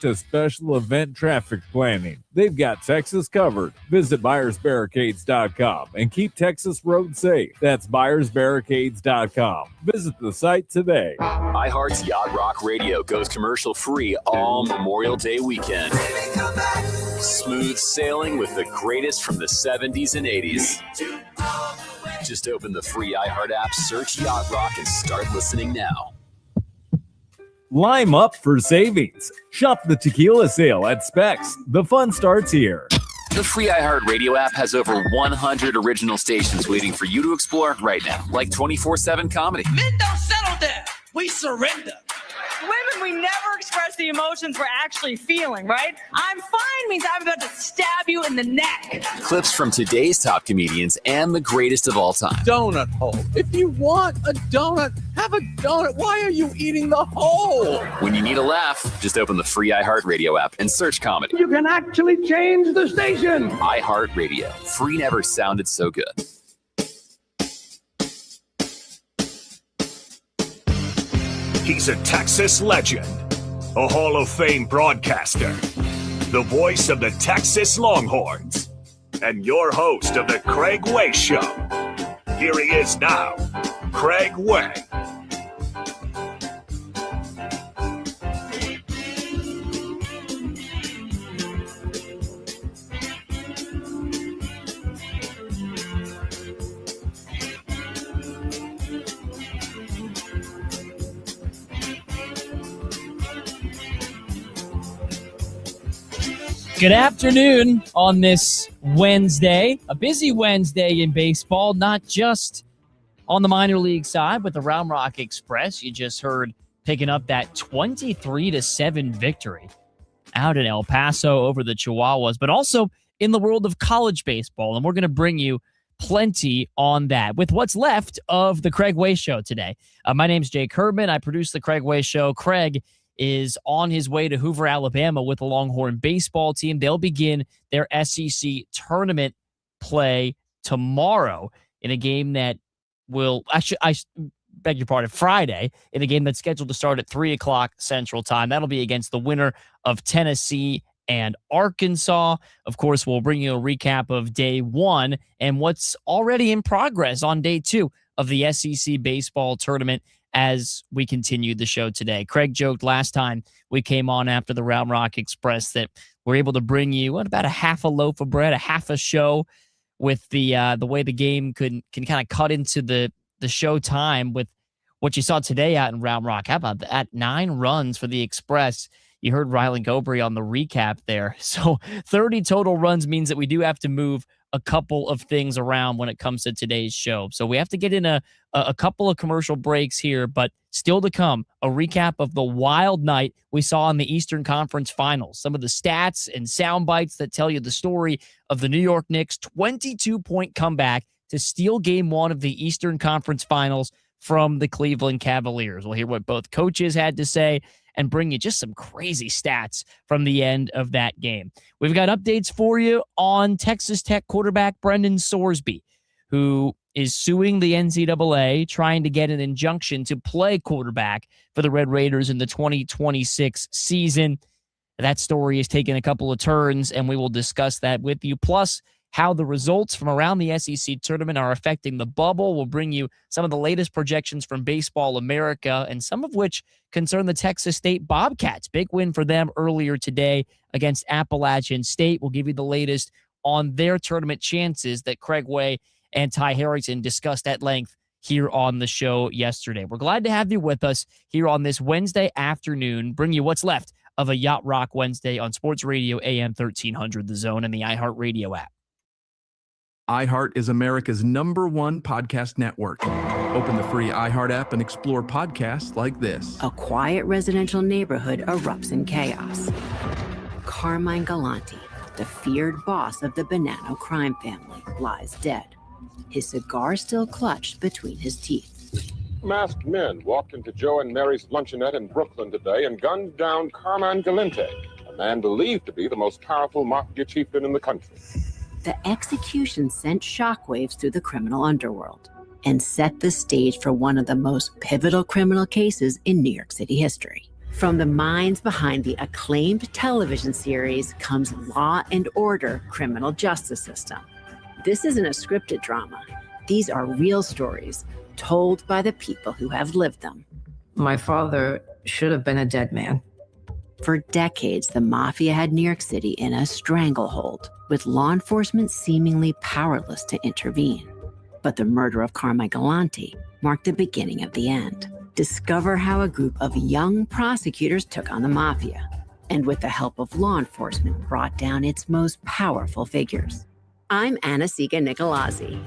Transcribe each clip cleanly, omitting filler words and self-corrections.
to special event traffic planning. They've got Texas covered. Visit buyersbarricades.com and keep Texas roads safe. That's buyersbarricades.com. Visit the site today. iHeart's Yacht Rock Radio goes commercial free all Memorial Day weekend. Smooth sailing with the greatest from the 70s and 80s. Just open the free iHeart app, search Yacht Rock, and start listening now. Lime up for savings. Shop the tequila sale at Specs. The fun starts here. The free iHeart Radio app has over 100 original stations waiting for you to explore right now, like 24/7 comedy. Men don't settle there. We surrender. Women, we never express the emotions we're actually feeling, right? I'm fine means I'm about to stab you in the neck. Clips from today's top comedians and the greatest of all time. Donut hole. If you want a donut, have a donut. Why are you eating the hole? When you need a laugh, just open the free iHeart Radio app and search comedy. You can actually change the station. iHeart Radio. Free never sounded so good. He's a Texas legend, a Hall of Fame broadcaster, the voice of the Texas Longhorns, and your host of the Craig Way Show. Here he is now, Craig Way. Good afternoon on this Wednesday, a busy Wednesday in baseball, not just on the minor league side, but the Round Rock Express. You just heard picking up that 23-7 victory out in El Paso over the Chihuahuas, but also in the world of college baseball. And we're going to bring you plenty on that with what's left of the Craig Way Show today. My name's Jake Herman. I produce the Craig Way Show. Craig is on his way to Hoover, Alabama with the Longhorn baseball team. They'll begin their SEC tournament play tomorrow in a game that will actually, I beg your pardon, Friday, in a game that's scheduled to start at 3 o'clock Central Time. That'll be against the winner of Tennessee and Arkansas. Of course, we'll bring you a recap of day one and what's already in progress on day two of the SEC baseball tournament as we continue the show today. Craig joked last time we came on after the Round Rock Express that we're able to bring you about a half a loaf of bread, a half a show, with the way the game can kind of cut into the show time with what you saw today out in Round Rock. How about that? 9 runs for the Express. You heard Rylan Gobry on the recap there. So 30 total runs means that we do have to move a couple of things around when it comes to today's show. So we have to get in a couple of commercial breaks here, but still to come, a recap of the wild night we saw in the Eastern Conference Finals. Some of the stats and sound bites that tell you the story of the New York Knicks' 22-point comeback to steal Game 1 of the Eastern Conference Finals from the Cleveland Cavaliers. We'll hear what both coaches had to say and bring you just some crazy stats from the end of that game. We've got updates for you on Texas Tech quarterback Brendan Sorsby, who is suing the NCAA, trying to get an injunction to play quarterback for the Red Raiders in the 2026 season. That story has taken a couple of turns, and we will discuss that with you. Plus, how the results from around the SEC tournament are affecting the bubble. We'll bring you some of the latest projections from Baseball America, and some of which concern the Texas State Bobcats. Big win for them earlier today against Appalachian State. We'll give you the latest on their tournament chances that Craig Way and Ty Harrington discussed at length here on the show yesterday. We're glad to have you with us here on this Wednesday afternoon, bring you what's left of a Yacht Rock Wednesday on Sports Radio AM 1300, The Zone, and the iHeartRadio app. iHeart is America's #1 podcast network. Open the free iHeart app and explore podcasts like this. A quiet residential neighborhood erupts in chaos. Carmine Galante, the feared boss of the Bonanno crime family, lies dead, his cigar still clutched between his teeth. Masked men walked into Joe and Mary's luncheonette in Brooklyn today and gunned down Carmine Galante, a man believed to be the most powerful mafia chieftain in the country. The execution sent shockwaves through the criminal underworld and set the stage for one of the most pivotal criminal cases in New York City history. From the minds behind the acclaimed television series comes Law and Order: Criminal Justice System. This isn't a scripted drama. These are real stories told by the people who have lived them. My father should have been a dead man. For decades, the mafia had New York City in a stranglehold, with law enforcement seemingly powerless to intervene. But the murder of Carmine Galante marked the beginning of the end. Discover how a group of young prosecutors took on the mafia, and with the help of law enforcement, brought down its most powerful figures. I'm Anna-Siga Nicolazzi,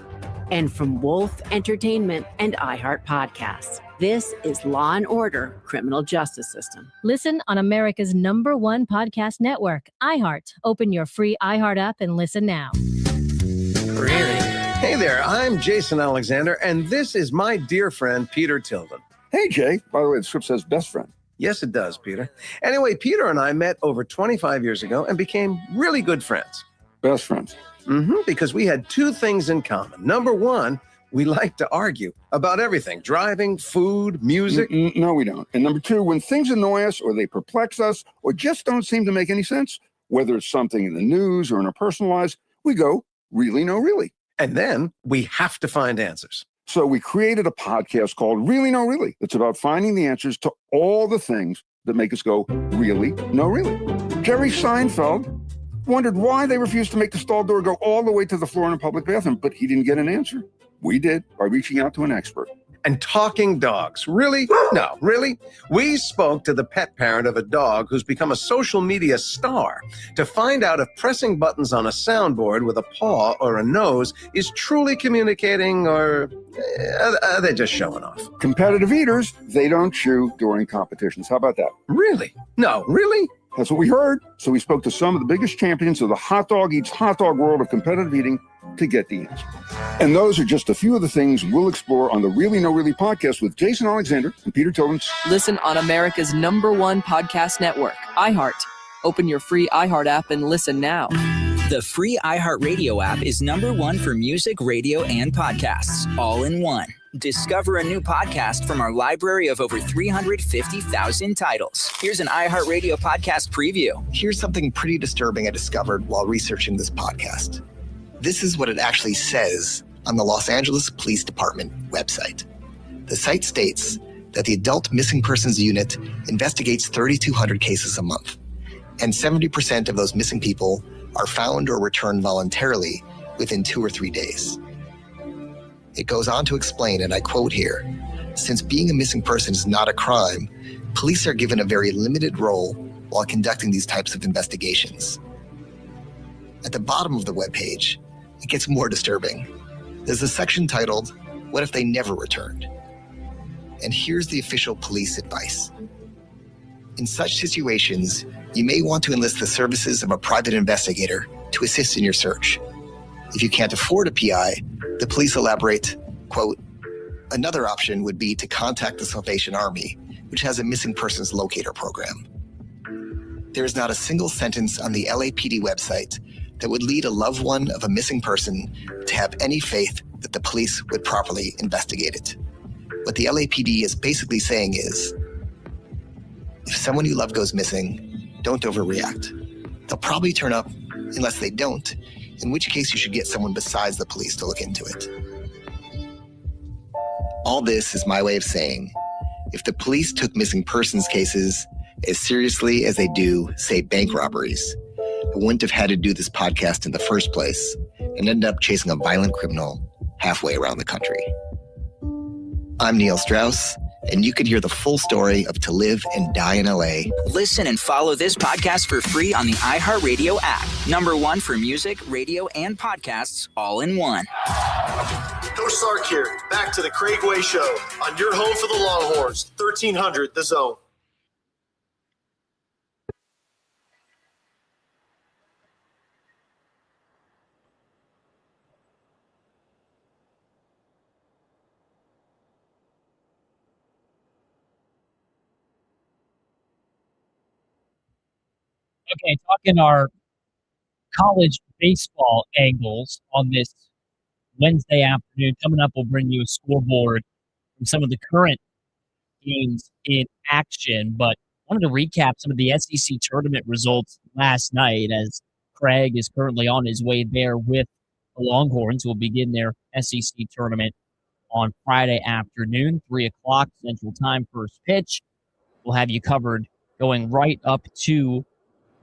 and from Wolf Entertainment and iHeart Podcasts, this is Law and Order: Criminal Justice System. Listen on America's #1 podcast network, iHeart. Open your free iHeart app and listen now. Really? Hey there, I'm Jason Alexander, and this is my dear friend, Peter Tilden. Hey, Jay. By the way, the script says best friend. Yes, it does, Peter. Anyway, Peter and I met over 25 years ago and became really good friends. Best friends. Because we had two things in common. Number one, we like to argue about everything: driving, food, music. No, we don't. And number two, when things annoy us or they perplex us or just don't seem to make any sense, whether it's something in the news or in our personal lives, we go, really, no, really. And then we have to find answers. So we created a podcast called Really, No, Really. It's about finding the answers to all the things that make us go, really, no, really. Jerry Seinfeld wondered why they refused to make the stall door go all the way to the floor in a public bathroom, but he didn't get an answer. We did, by reaching out to an expert. And talking dogs. Really? No, really? We spoke to the pet parent of a dog who's become a social media star to find out if pressing buttons on a soundboard with a paw or a nose is truly communicating, or are they just showing off? Competitive eaters, they don't chew during competitions. How about that? Really? No, really? That's what we heard. So we spoke to some of the biggest champions of the hot dog eats hot dog world of competitive eating to get the answer. And those are just a few of the things we'll explore on the Really No Really podcast with Jason Alexander and Peter Tilden. Listen on America's #1 podcast network, iHeart. Open your free iHeart app and listen now. The free iHeart Radio app is #1 for music, radio, and podcasts, all in one. Discover a new podcast from our library of over 350,000 titles. Here's an iHeart Radio podcast preview. Here's something pretty disturbing I discovered while researching this podcast. This is what it actually says on the Los Angeles Police Department website. The site states that the Adult Missing Persons Unit investigates 3,200 cases a month, and 70% of those missing people are found or returned voluntarily within 2 or 3 days. It goes on to explain, and I quote here, "Since being a missing person is not a crime, police are given a very limited role while conducting these types of investigations." At the bottom of the webpage, it gets more disturbing. There's a section titled, "What if they never returned?" And here's the official police advice. In such situations, you may want to enlist the services of a private investigator to assist in your search. If you can't afford a PI, the police elaborate, quote, "Another option would be to contact the Salvation Army, which has a missing persons locator program." There is not a single sentence on the LAPD website that would lead a loved one of a missing person to have any faith that the police would properly investigate it. What the LAPD is basically saying is, if someone you love goes missing, don't overreact. They'll probably turn up unless they don't, in which case you should get someone besides the police to look into it. All this is my way of saying, if the police took missing persons cases as seriously as they do, say, bank robberies, I wouldn't have had to do this podcast in the first place and end up chasing a violent criminal halfway around the country. I'm Neil Strauss, and you can hear the full story of To Live and Die in LA. Listen and follow this podcast for free on the iHeartRadio app. #1 for music, radio, and podcasts, all in one. Coach Sark here, back to the Craig Way Show on your home for the Longhorns, 1300 The Zone. Okay, talking our college baseball angles on this Wednesday afternoon. Coming up, we'll bring you a scoreboard from some of the current games in action. But wanted to recap some of the SEC tournament results last night, as Craig is currently on his way there with the Longhorns, who will begin their SEC tournament on Friday afternoon, 3 o'clock Central Time, first pitch. We'll have you covered going right up to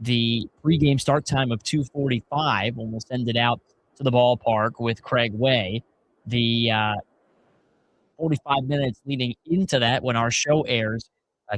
the pregame start time of 2:45, when we'll send it out to the ballpark with Craig Way. The 45 minutes leading into that, when our show airs,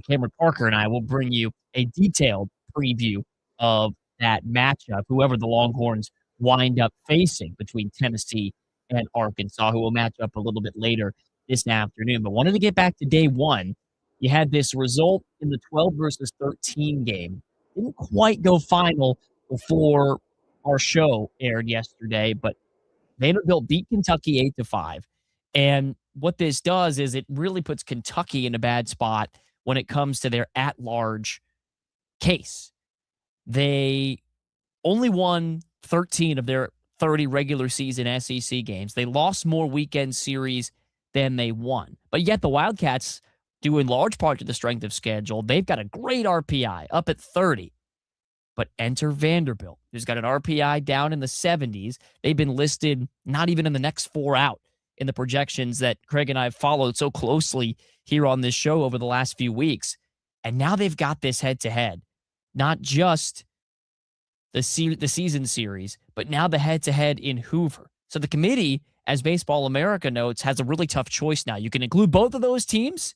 Cameron Parker and I will bring you a detailed preview of that matchup, whoever the Longhorns wind up facing between Tennessee and Arkansas, who will match up a little bit later this afternoon. But wanted to get back to day one. You had this result in the 12 versus 13 game. Didn't quite go final before our show aired yesterday, but Vanderbilt beat Kentucky 8-5. And what this does is it really puts Kentucky in a bad spot when it comes to their at-large case. They only won 13 of their 30 regular season SEC games. They lost more weekend series than they won. But yet the Wildcats, due in large part to the strength of schedule, they've got a great RPI up at 30. But enter Vanderbilt, who's got an RPI down in the 70s. They've been listed not even in the next 4 out in the projections that Craig and I have followed so closely here on this show over the last few weeks. And now they've got this head-to-head. Not just the season series, but now the head-to-head in Hoover. So the committee, as Baseball America notes, has a really tough choice now. You can include both of those teams,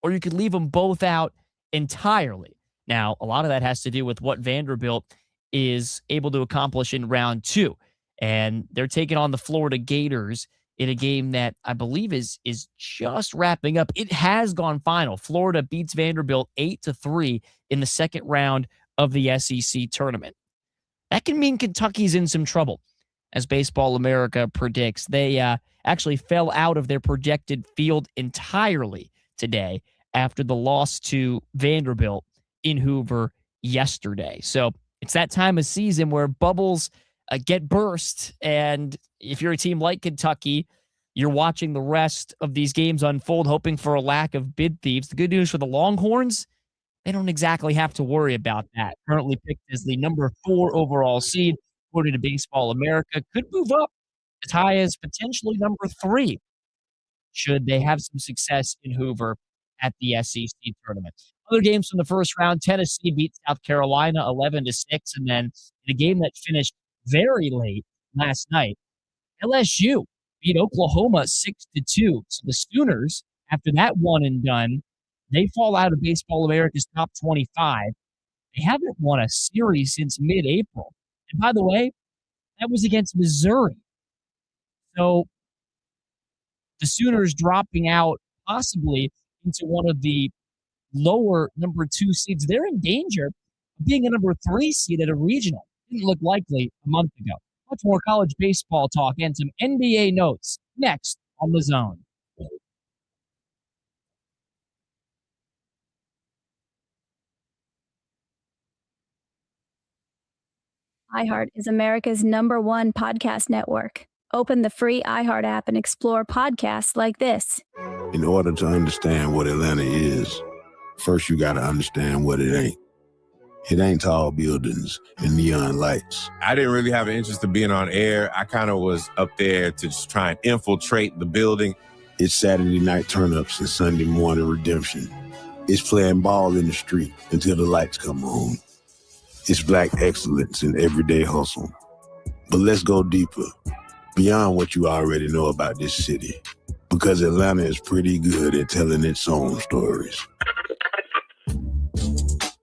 or you could leave them both out entirely. Now, a lot of that has to do with what Vanderbilt is able to accomplish in round 2. And they're taking on the Florida Gators in a game that I believe is just wrapping up. It has gone final. Florida beats Vanderbilt 8-3 in the second round of the SEC tournament. That can mean Kentucky's in some trouble, as Baseball America predicts. They actually fell out of their projected field entirely today after the loss to Vanderbilt in Hoover yesterday. So it's that time of season where bubbles get burst, and if you're a team like Kentucky, you're watching the rest of these games unfold, hoping for a lack of bid thieves. The good news for the Longhorns, they don't exactly have to worry about that. Currently picked as the number 4 overall seed, according to Baseball America, could move up as high as potentially number 3 should they have some success in Hoover at the SEC tournament. Other games from the first round, Tennessee beat South Carolina 11-6, and then in a game that finished very late last night, LSU beat Oklahoma 6-2. So the Sooners, after that one and done, they fall out of Baseball America's top 25. They haven't won a series since mid-April. And by the way, that was against Missouri. So the Sooners dropping out possibly into one of the lower number 2 seeds. They're in danger of being a number 3 seed at a regional. Didn't look likely a month ago. Much more college baseball talk and some NBA notes next on The Zone. iHeart is America's #1 podcast network. Open the free iHeart app and explore podcasts like this. In order to understand what Atlanta is, first you got to understand what it ain't. It ain't tall buildings and neon lights. I didn't really have an interest in being on air. I kind of was up there to just try and infiltrate the building. It's Saturday night turn-ups and Sunday morning redemption. It's playing ball in the street until the lights come on. It's black excellence in everyday hustle. But let's go deeper, beyond what you already know about this city. Because Atlanta is pretty good at telling its own stories.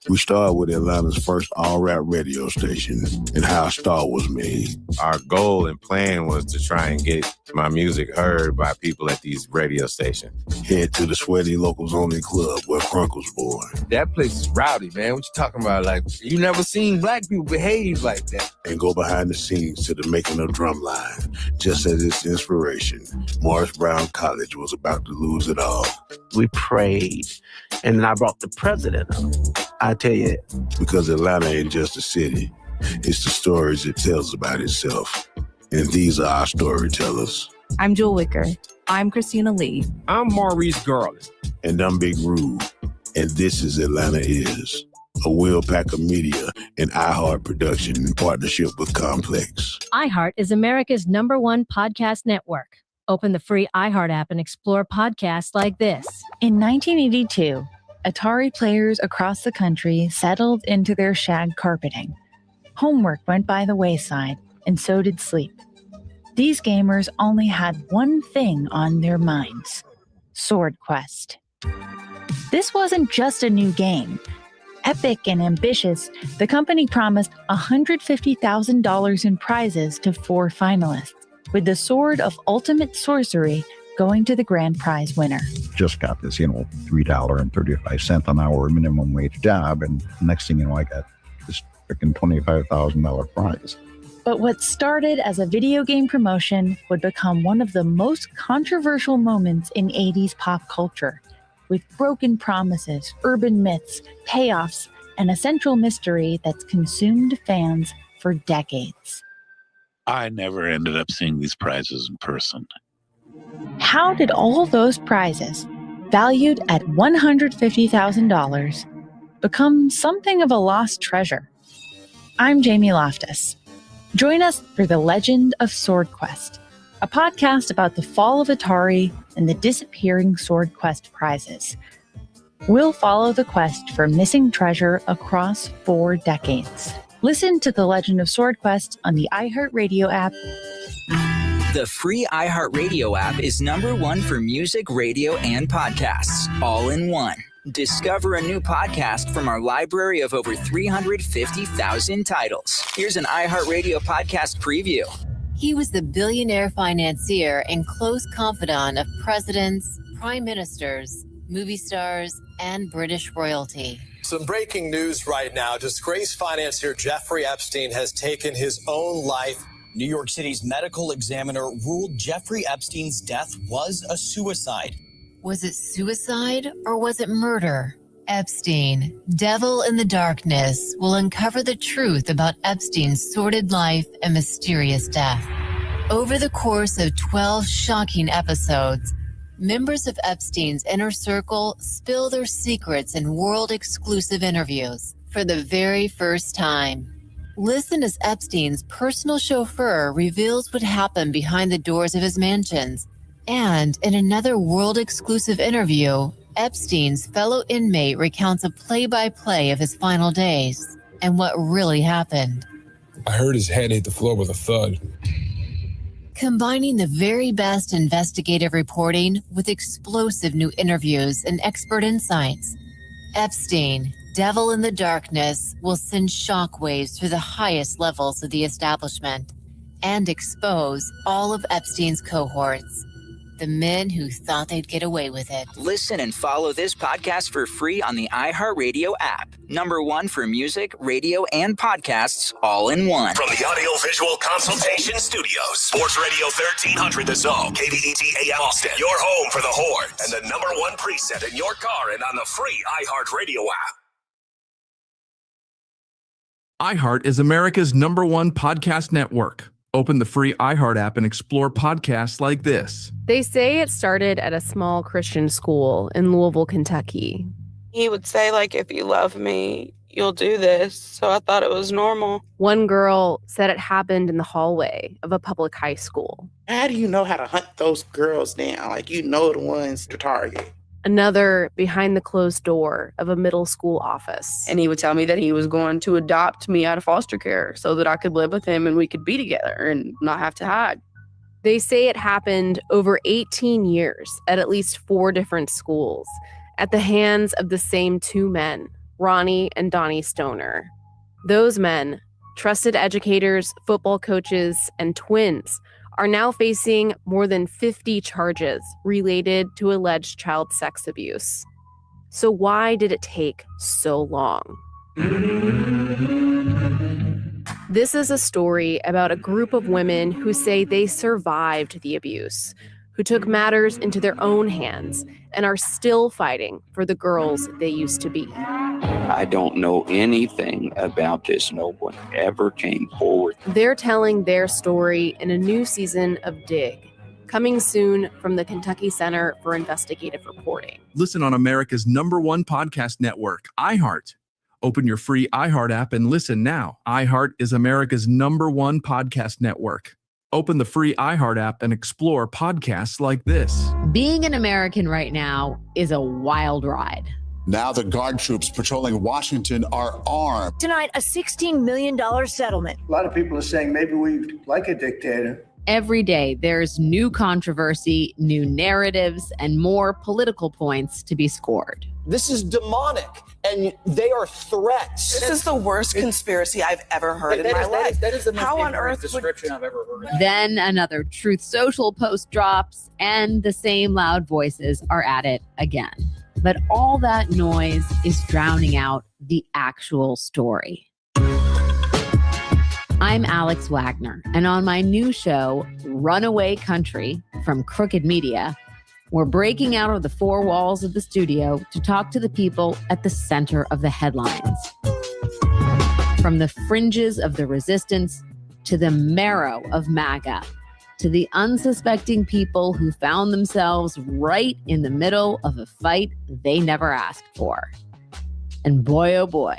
We started with Atlanta's first all-rap radio station and how a star was made. Our goal and plan was to try and get my music heard by people at these radio stations. Head to the sweaty locals only club where Crunk was born. That place is rowdy, man. What you talking about? Like, you never seen black people behave like that. And go behind the scenes to the making of Drumline. Just as its inspiration, Morris Brown College was about to lose it all. We prayed, and then I brought the president up. I tell you. Because Atlanta ain't just a city. It's the stories it tells about itself. And these are our storytellers. I'm Jewel Wicker. I'm Christina Lee. I'm Maurice Garland. And I'm Big Rude. And this is Atlanta Is, a Will Packer Media and iHeart production in partnership with Complex. iHeart is America's #1 podcast network. Open the free iHeart app and explore podcasts like this. In 1982, Atari players across the country settled into their shag carpeting. Homework went by the wayside, and so did sleep. These gamers only had one thing on their minds: Sword Quest. This wasn't just a new game. Epic and ambitious, the company promised $150,000 in prizes to 4 finalists, with the Sword of Ultimate Sorcery going to the grand prize winner. Just got this, $3.35 an hour minimum wage job, and next thing you know, I got this freaking $25,000 prize. But what started as a video game promotion would become one of the most controversial moments in 80s pop culture, with broken promises, urban myths, payoffs, and a central mystery that's consumed fans for decades. I never ended up seeing these prizes in person. How did all those prizes, valued at $150,000, become something of a lost treasure? I'm Jamie Loftus. Join us for The Legend of Sword Quest, a podcast about the fall of Atari and the disappearing Sword Quest prizes. We'll follow the quest for missing treasure across 4 decades. Listen to The Legend of Sword Quest on the iHeartRadio app. The free iHeartRadio app is #1 for music, radio, and podcasts, all in one. Discover a new podcast from our library of over 350,000 titles. Here's an iHeartRadio podcast preview. He was the billionaire financier and close confidant of presidents, prime ministers, movie stars, and British royalty. Some breaking news right now. Disgraced financier Jeffrey Epstein has taken his own life. New York City's medical examiner ruled Jeffrey Epstein's death was a suicide. Was it suicide or was it murder? Epstein, Devil in the Darkness, will uncover the truth about Epstein's sordid life and mysterious death. Over the course of 12 shocking episodes, members of Epstein's inner circle spill their secrets in world-exclusive interviews for the very first time. Listen as Epstein's personal chauffeur reveals what happened behind the doors of his mansions. And in another world-exclusive interview, Epstein's fellow inmate recounts a play-by-play of his final days and what really happened. I heard his head hit the floor with a thud. Combining the very best investigative reporting with explosive new interviews and expert insights, Epstein, Devil in the Darkness, will send shockwaves through the highest levels of the establishment and expose all of Epstein's cohorts. The men who thought they'd get away with it. Listen and follow this podcast for free on the iHeartRadio app. #1 for music, radio, and podcasts, all in one. From the Audio Visual Consultation Studios, Sports Radio 1300 The Zone, KVET AM Austin, your home for the Horns, and the #1 preset in your car and on the free iHeartRadio app. iHeart is America's #1 podcast network. Open the free iHeart app and explore podcasts like this. They say it started at a small Christian school in Louisville, Kentucky. He would say, if you love me, you'll do this. So I thought it was normal. One girl said it happened in the hallway of a public high school. How do you know how to hunt those girls down? You know the ones to target. Another behind the closed door of a middle school office. And he would tell me that he was going to adopt me out of foster care so that I could live with him and we could be together and not have to hide. They say it happened over 18 years at least 4 different schools at the hands of the same 2 men, Ronnie and Donnie Stoner. Those men, trusted educators, football coaches, and twins, are now facing more than 50 charges related to alleged child sex abuse. So why did it take so long? This is a story about a group of women who say they survived the abuse, who took matters into their own hands and are still fighting for the girls they used to be. I don't know anything about this. No one ever came forward. They're telling their story in a new season of Dig, Coming soon from the Kentucky Center for Investigative Reporting. Listen on America's #1 podcast network, iHeart. Open your free iHeart app and listen now. iHeart is America's #1 podcast network. Open the free iHeart app and explore podcasts like this. Being an American right now is a wild ride. Now the guard troops patrolling Washington are armed. Tonight, a $16 million settlement. A lot of people are saying maybe we like a dictator. Every day, there's new controversy, new narratives, and more political points to be scored. This is demonic, and they are threats. This is the worst conspiracy I've ever heard in my life. That is the most How on ignorant earth description I've ever heard. Then another Truth Social post drops, and the same loud voices are at it again. But all that noise is drowning out the actual story. I'm Alex Wagner, and on my new show, Runaway Country from Crooked Media, we're breaking out of the four walls of the studio to talk to the people at the center of the headlines. From the fringes of the resistance to the marrow of MAGA, to the unsuspecting people who found themselves right in the middle of a fight they never asked for. And boy, oh boy,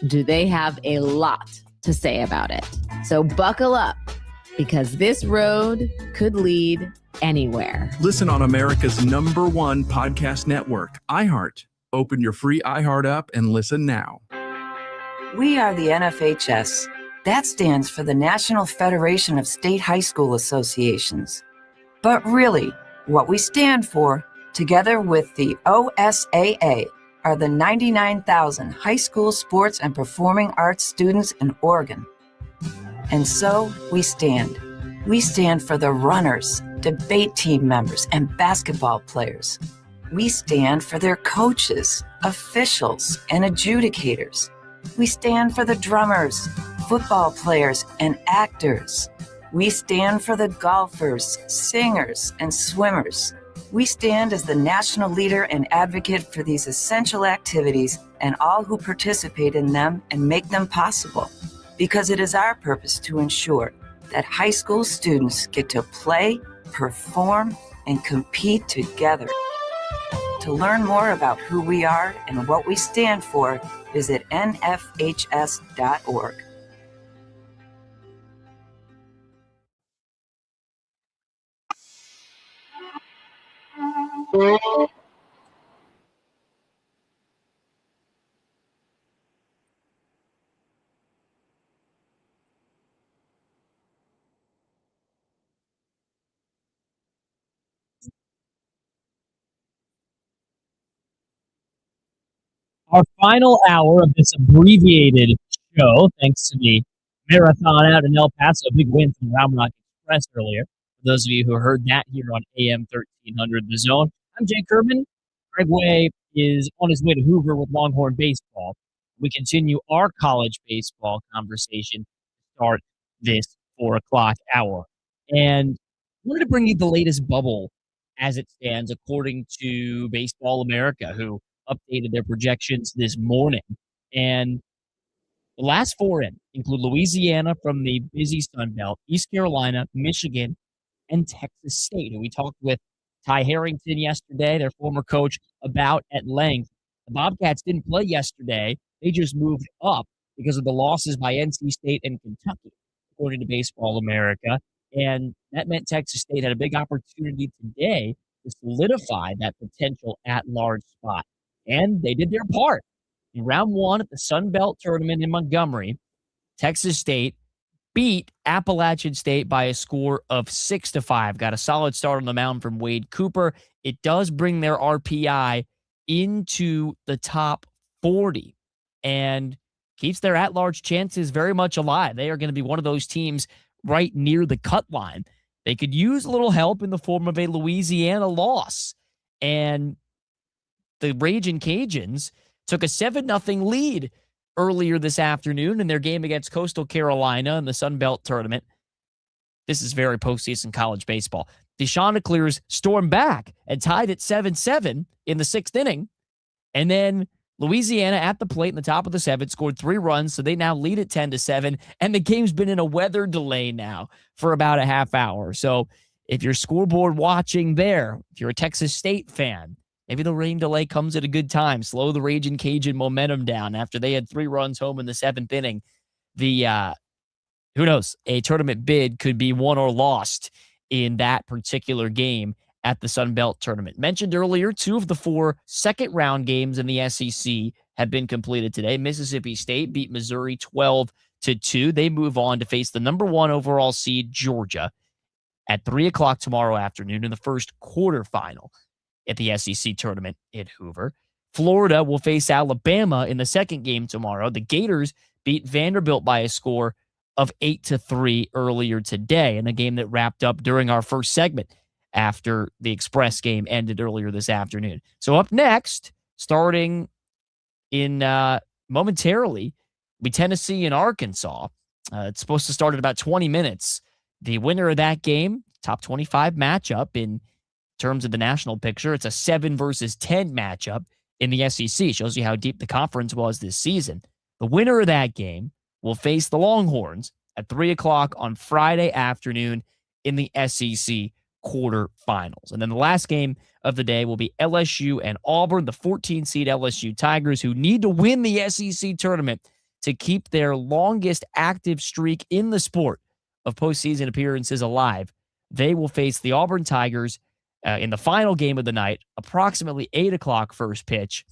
do they have a lot to say about it. So buckle up, because this road could lead anywhere. Listen on America's #1 podcast network, iHeart. Open your free iHeart app and listen now. We are the NFHS. That stands for the National Federation of State High School Associations. But really, what we stand for, together with the OSAA, are the 99,000 high school sports and performing arts students in Oregon. And so we stand. We stand for the runners, debate team members, and basketball players. We stand for their coaches, officials, and adjudicators. We stand for the drummers, football players, and actors. We stand for the golfers, singers, and swimmers. We stand as the national leader and advocate for these essential activities and all who participate in them and make them possible, because it is our purpose to ensure that high school students get to play, perform, and compete together. To learn more about who we are and what we stand for, visit nfhs.org. Our final hour of this abbreviated show, thanks to the marathon out in El Paso, big win from Round Rock Express earlier. For those of you who heard that here on AM 1300 The Zone, I'm Jake Herman. Greg Way is on his way to Hoover with Longhorn baseball. We continue our college baseball conversation to start this 4 o'clock hour. And I wanted to bring you the latest bubble as it stands, according to Baseball America, who updated their projections this morning. And the last 4 in include Louisiana from the busy Sun Belt, East Carolina, Michigan, and Texas State, who we talked with Ty Harrington yesterday, their former coach, about at length. The Bobcats didn't play yesterday. They just moved up because of the losses by NC State and Kentucky, according to Baseball America. And that meant Texas State had a big opportunity today to solidify that potential at-large spot. And they did their part. In round 1 at the Sun Belt Tournament in Montgomery, Texas State beat Appalachian State by a score of 6-5. Got a solid start on the mound from Wade Cooper. It does bring their RPI into the top 40 and keeps their at-large chances very much alive. They are going to be one of those teams right near the cut line. They could use a little help in the form of a Louisiana loss. And the Ragin' Cajuns took a 7-0 lead earlier this afternoon in their game against Coastal Carolina in the Sun Belt Tournament. This is very postseason college baseball. The Chanticleers stormed back and tied at 7-7 in the 6th inning. And then Louisiana at the plate in the top of the 7th scored 3 runs, so they now lead at 10-7. And the game's been in a weather delay now for about a half hour. So if you're scoreboard watching there, if you're a Texas State fan, maybe the rain delay comes at a good time. Slow the Ragin' Cajun momentum down after they had 3 runs home in the 7th inning. Who knows? A tournament bid could be won or lost in that particular game at the Sun Belt Tournament. Mentioned earlier, 2 of the 4 second-round games in the SEC have been completed today. Mississippi State beat Missouri 12-2. They move on to face the number 1 overall seed, Georgia, at 3 o'clock tomorrow afternoon in the first quarterfinal at the SEC tournament in Hoover. Florida will face Alabama in the second game tomorrow. The Gators beat Vanderbilt by a score of 8-3 earlier today in a game that wrapped up during our first segment after the Express game ended earlier this afternoon. So up next, starting in momentarily, will be Tennessee and Arkansas. It's supposed to start in about 20 minutes. The winner of that game, top 25 matchup in terms of the national picture. It's a 7 versus 10 matchup in the SEC. Shows you how deep the conference was this season. The winner of that game will face the Longhorns at 3 o'clock on Friday afternoon in the SEC quarterfinals. And then the last game of the day will be LSU and Auburn, the 14-seed LSU Tigers, who need to win the SEC tournament to keep their longest active streak in the sport of postseason appearances alive. They will face the Auburn Tigers in the final game of the night, approximately 8 o'clock first pitch,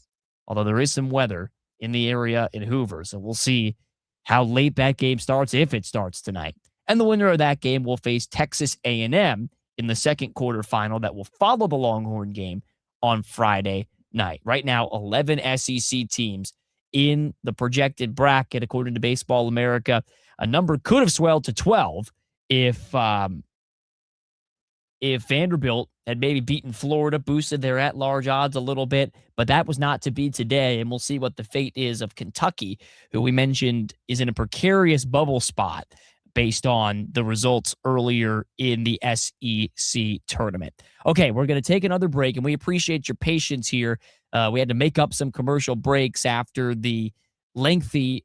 although there is some weather in the area in Hoover. So we'll see how late that game starts, if it starts tonight. And the winner of that game will face Texas A&M in the second quarterfinal that will follow the Longhorn game on Friday night. Right now, 11 SEC teams in the projected bracket, according to Baseball America. A number could have swelled to 12 if Vanderbilt had maybe beaten Florida, boosted their at-large odds a little bit, but that was not to be today, and we'll see what the fate is of Kentucky, who we mentioned is in a precarious bubble spot based on the results earlier in the SEC tournament. Okay, we're going to take another break, and we appreciate your patience here. We had to make up some commercial breaks after the lengthy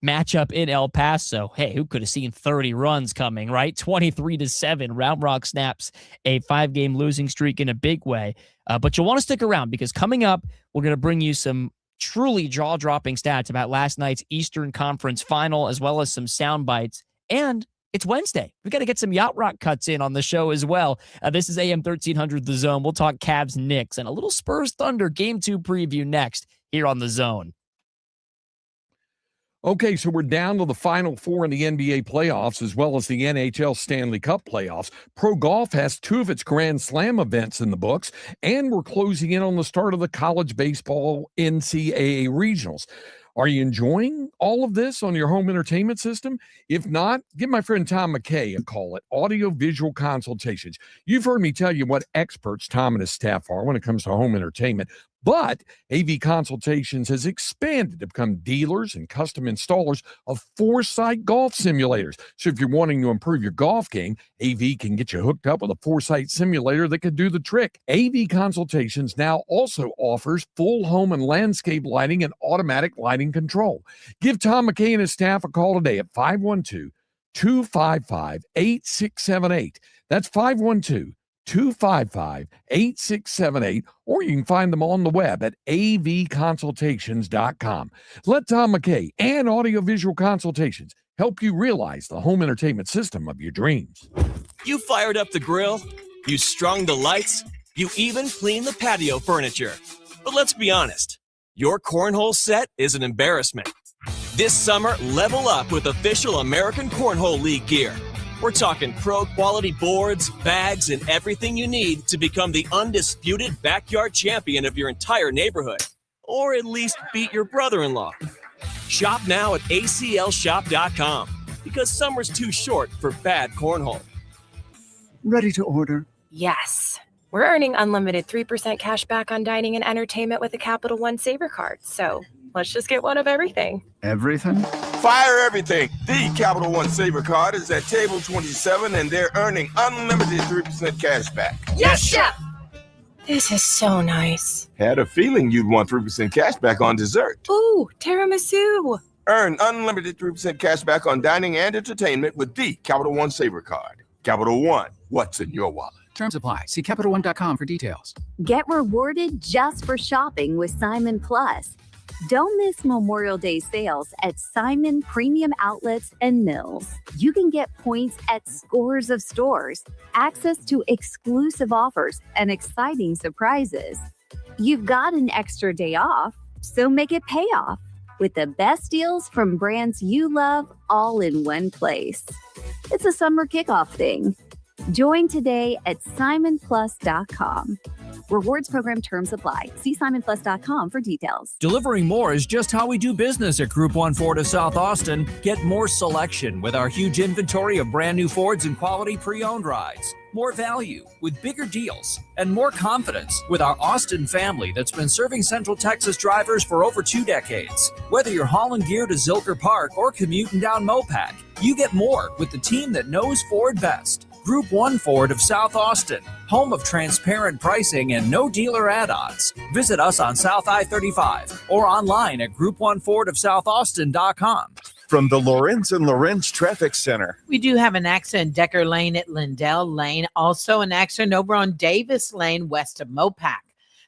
matchup in El Paso. Hey, who could have seen 30 runs coming, right? 23-7. Round Rock snaps a 5-game losing streak in a big way. But you'll want to stick around because coming up, we're going to bring you some truly jaw-dropping stats about last night's Eastern Conference final, as well as some sound bites. And it's Wednesday. We got to get some Yacht Rock cuts in on the show as well. This is AM 1300 The Zone. We'll talk Cavs, Knicks, and a little Spurs Thunder Game 2 preview next here on The Zone. Okay, so we're down to the Final Four in the NBA playoffs as well as the NHL Stanley Cup playoffs. Pro Golf has 2 of its Grand Slam events in the books, and we're closing in on the start of the college baseball NCAA regionals. Are you enjoying all of this on your home entertainment system? If not, give my friend Tom McKay a call at Audio Visual Consultations. You've heard me tell you what experts Tom and his staff are when it comes to home entertainment. But AV Consultations has expanded to become dealers and custom installers of Foresight golf simulators. So if you're wanting to improve your golf game, AV can get you hooked up with a Foresight simulator that can do the trick. AV Consultations now also offers full home and landscape lighting and automatic lighting control. Give Tom McKay and his staff a call today at 512-255-8678. That's 512-255-8678, or you can find them on the web at avconsultations.com. Let Tom McKay and Audio Visual Consultations help you realize the home entertainment system of your dreams. You fired up the grill, you strung the lights, you even cleaned the patio furniture. But let's be honest, your cornhole set is an embarrassment. This summer, level up with official American Cornhole League gear. We're talking pro-quality boards, bags, and everything you need to become the undisputed backyard champion of your entire neighborhood. Or at least beat your brother-in-law. Shop now at aclshop.com because summer's too short for bad cornhole. Ready to order? Yes. We're earning unlimited 3% cash back on dining and entertainment with the Capital One Saver Card. So let's just get one of everything. Everything? Fire everything. The Capital One Saver Card is at table 27, and they're earning unlimited 3% cash back. Yes, Chef! This is so nice. Had a feeling you'd want 3% cash back on dessert. Ooh, tiramisu. Earn unlimited 3% cash back on dining and entertainment with the Capital One Saver Card. Capital One, What's in your wallet? Terms apply. See CapitalOne.com for details. Get rewarded just for shopping with Simon Plus. Don't miss Memorial Day sales at Simon Premium Outlets and Mills. You can get points at scores of stores, access to exclusive offers, and exciting surprises. You've got an extra day off, so make it pay off with the best deals from brands you love all in one place. It's a summer kickoff thing. Join today at simonplus.com. Rewards program terms apply. See simonplus.com for details. Delivering more is just how we do business at Group 1 Ford of South Austin. Get more selection with our huge inventory of brand new Fords and quality pre-owned rides. More value with bigger deals and more confidence with our Austin family that's been serving Central Texas drivers for over 2 decades. Whether you're hauling gear to Zilker Park or commuting down Mopac, you get more with the team that knows Ford best. Group 1 Ford of South Austin, home of transparent pricing and no dealer add-ons. Visit us on South I-35 or online at group1fordofsouthaustin.com. From the Lorenz and Lorenz Traffic Center. We do have an accident Decker Lane at Lindell Lane. Also an accident over on Davis Lane west of Mopac.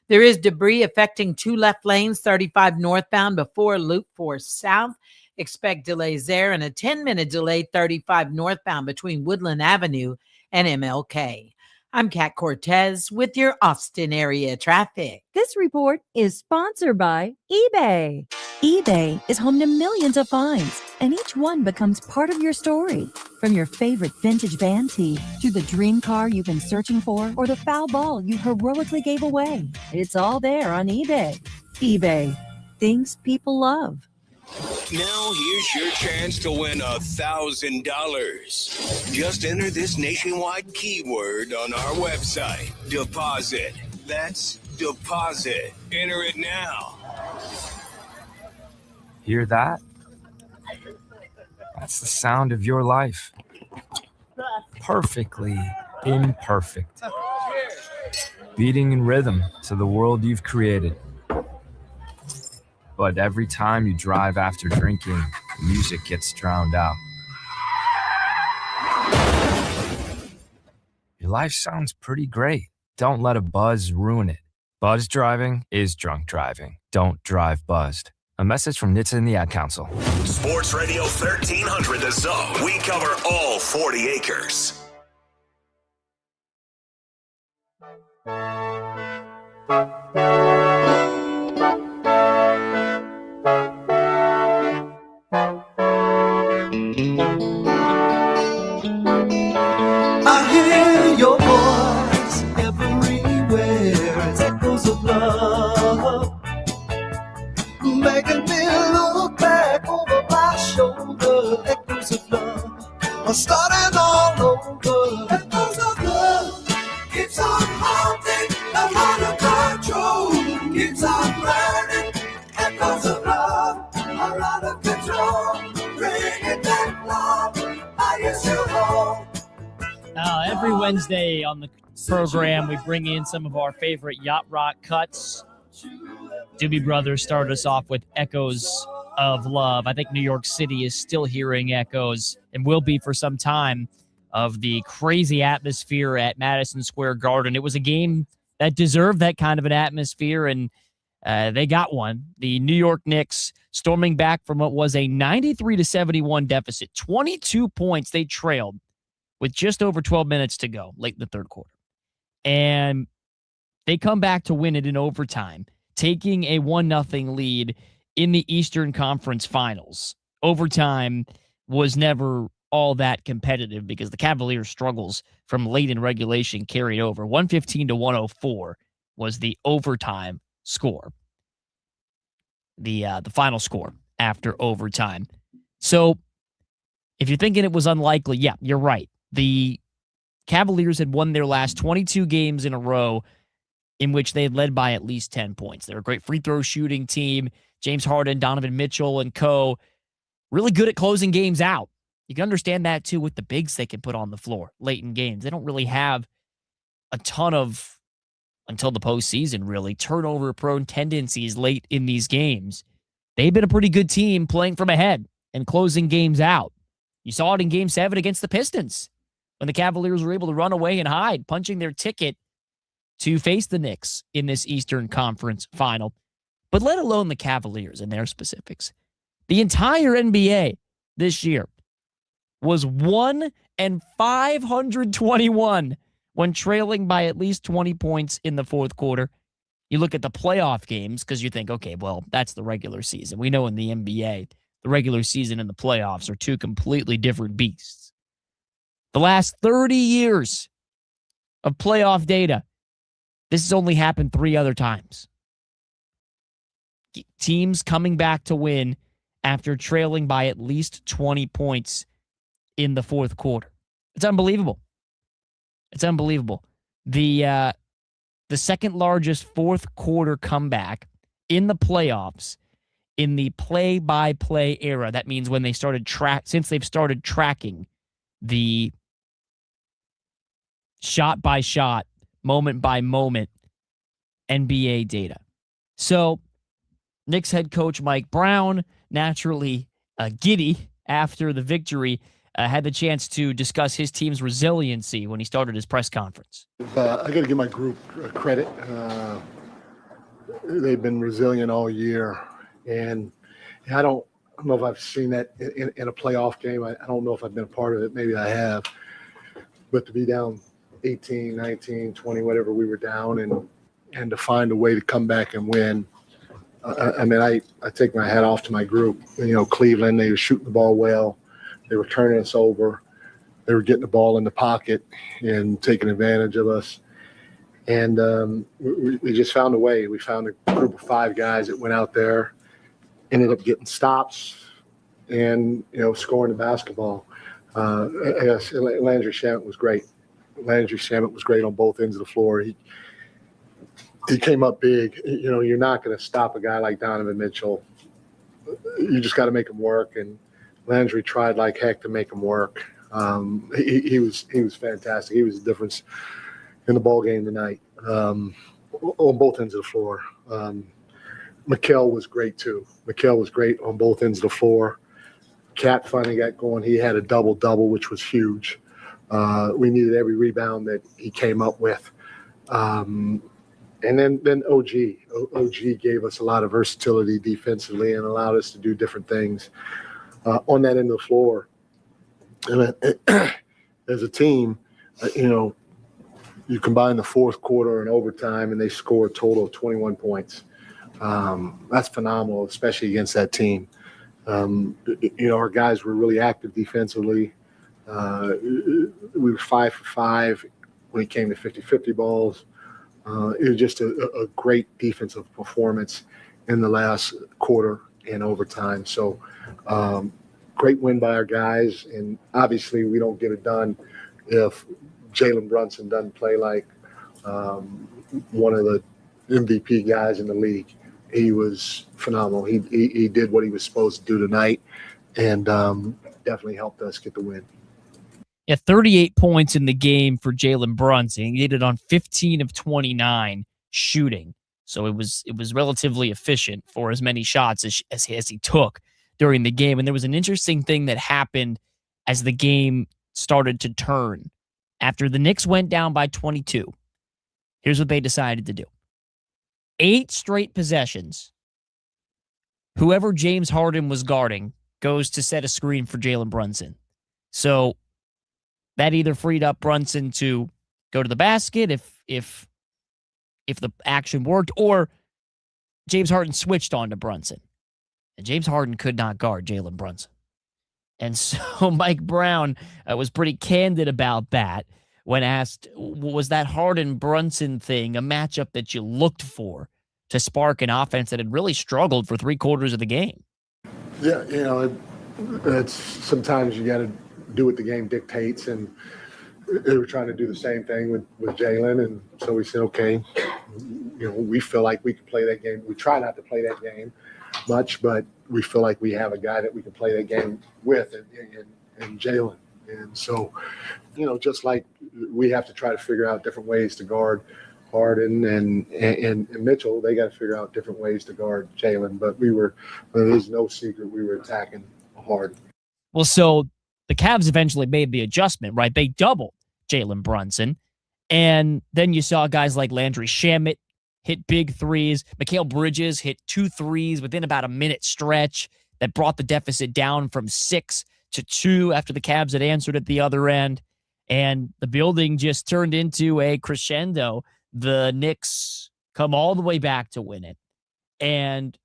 There is debris affecting 2 left lanes, 35 northbound before Loop 4 south. Expect delays there and a 10-minute delay 35 northbound between Woodland Avenue and MLK. I'm Kat Cortez with your Austin area traffic. This report is sponsored by eBay. eBay is home to millions of finds, and each one becomes part of your story. From your favorite vintage band tee to the dream car you've been searching for or the foul ball you heroically gave away. It's all there on eBay. eBay. Things people love. Now here's your chance to win $1,000. Just enter this nationwide keyword on our website. Deposit. That's deposit. Enter it now. Hear that? That's the sound of your life. Perfectly imperfect. Beating in rhythm to the world you've created. But every time you drive after drinking, music gets drowned out. Your life sounds pretty great. Don't let a buzz ruin it. Buzz driving is drunk driving. Don't drive buzzed. A message from NHTSA and the Ad Council. Sports Radio 1300 The Zone. We cover all 40 acres. Making me look back over my shoulder. Echoes of love are starting all over. Echoes of love keeps on haunting, I'm out of control. Keeps on burning. Echoes of love are out of control. Bringing back love I used to hold. Every Wednesday on the program, we bring in some of our favorite yacht rock cuts. Doobie Brothers started us off with Echoes of Love. I think New York City is still hearing echoes and will be for some time of the crazy atmosphere at Madison Square Garden. It was a game that deserved that kind of an atmosphere, and they got one. The New York Knicks storming back from what was a 93-71 deficit. 22 points they trailed with just over 12 minutes to go late in the third quarter. And they come back to win it in overtime, taking a 1-0 lead in the Eastern Conference Finals. Overtime was never all that competitive because the Cavaliers' struggles from late in regulation carried over. 115-104 was the overtime score, the final score after overtime. So if you're thinking it was unlikely, yeah, you're right. The Cavaliers had won their last 22 games in a row in which they had led by at least 10 points. They're a great free throw shooting team. James Harden, Donovan Mitchell, and co. Really good at closing games out. You can understand that, too, with the bigs they can put on the floor late in games. They don't really have a ton of, until the postseason, really, turnover-prone tendencies late in these games. They've been a pretty good team playing from ahead and closing games out. You saw it in Game 7 against the Pistons. when the Cavaliers were able to run away and hide, punching their ticket to face the Knicks in this Eastern Conference final. But let alone the Cavaliers and their specifics. The entire NBA this year was 1-521 when trailing by at least 20 points in the fourth quarter. You look at the playoff games because you think, okay, well, that's the regular season. We know in the NBA, the regular season and the playoffs are two completely different beasts. The last 30 years of playoff data, this has only happened 3 other times. Teams coming back to win after trailing by at least 20 points in the fourth quarter. It's unbelievable. It's unbelievable. The second largest fourth quarter comeback in the playoffs in the play-by-play era. That means when they started since they've started tracking the shot-by-shot, moment-by-moment NBA data. So, Knicks head coach Mike Brown, naturally giddy after the victory, had the chance to discuss his team's resiliency when he started his press conference. I got to give my group credit. They've been resilient all year, and I don't know if I've seen that in a playoff game. I don't know if I've been a part of it. Maybe I have. But to be down 18, 19, 20, whatever we were down, and to find a way to come back and win. I take my hat off to my group. Cleveland, they were shooting the ball well. They were turning us over. They were getting the ball in the pocket and taking advantage of us. And we just found a way. We found a group of 5 guys that went out there, ended up getting stops and, scoring the basketball. Landry Shamet was great. Landry Shamet was great on both ends of the floor. He came up big. You're not going to stop a guy like Donovan Mitchell. You just got to make him work. And Landry tried like heck to make him work. He was fantastic. He was the difference in the ball game tonight on both ends of the floor. Mikal was great too. Mikal was great on both ends of the floor. Cat finally got going. He had a double-double, which was huge. We needed every rebound that he came up with. And then OG. OG gave us a lot of versatility defensively and allowed us to do different things on that end of the floor. And as a team, you combine the fourth quarter and overtime, and they score a total of 21 points. That's phenomenal, especially against that team. Our guys were really active defensively. We were 5 for 5 when it came to 50-50 balls. It was just a great defensive performance in the last quarter and overtime. So great win by our guys. And obviously we don't get it done if Jalen Brunson doesn't play like one of the MVP guys in the league. He was phenomenal. He did what he was supposed to do tonight and definitely helped us get the win. Yeah, 38 points in the game for Jalen Brunson. He did it on 15 of 29 shooting. So it was relatively efficient for as many shots as he took during the game. And there was an interesting thing that happened as the game started to turn. After the Knicks went down by 22, here's what they decided to do. 8 straight possessions. Whoever James Harden was guarding goes to set a screen for Jalen Brunson. So that either freed up Brunson to go to the basket if the action worked, or James Harden switched on to Brunson. And James Harden could not guard Jalen Brunson. And so Mike Brown was pretty candid about that when asked, was that Harden-Brunson thing a matchup that you looked for to spark an offense that had really struggled for 3/4 of the game? Yeah, it's sometimes you got to do what the game dictates, and they were trying to do the same thing with Jalen, and so we said, okay, we feel like we can play that game. We try not to play that game much, but we feel like we have a guy that we can play that game with, and Jalen. And so, just like we have to try to figure out different ways to guard Harden and Mitchell, they got to figure out different ways to guard Jalen. But there's no secret we were attacking hard. Well, so the Cavs eventually made the adjustment, right? They doubled Jalen Brunson. And then you saw guys like Landry Shamet hit big threes. Mikal Bridges hit 2 threes within about a minute stretch that brought the deficit down from 6 to 2 after the Cavs had answered at the other end. And the building just turned into a crescendo. The Knicks come all the way back to win it. And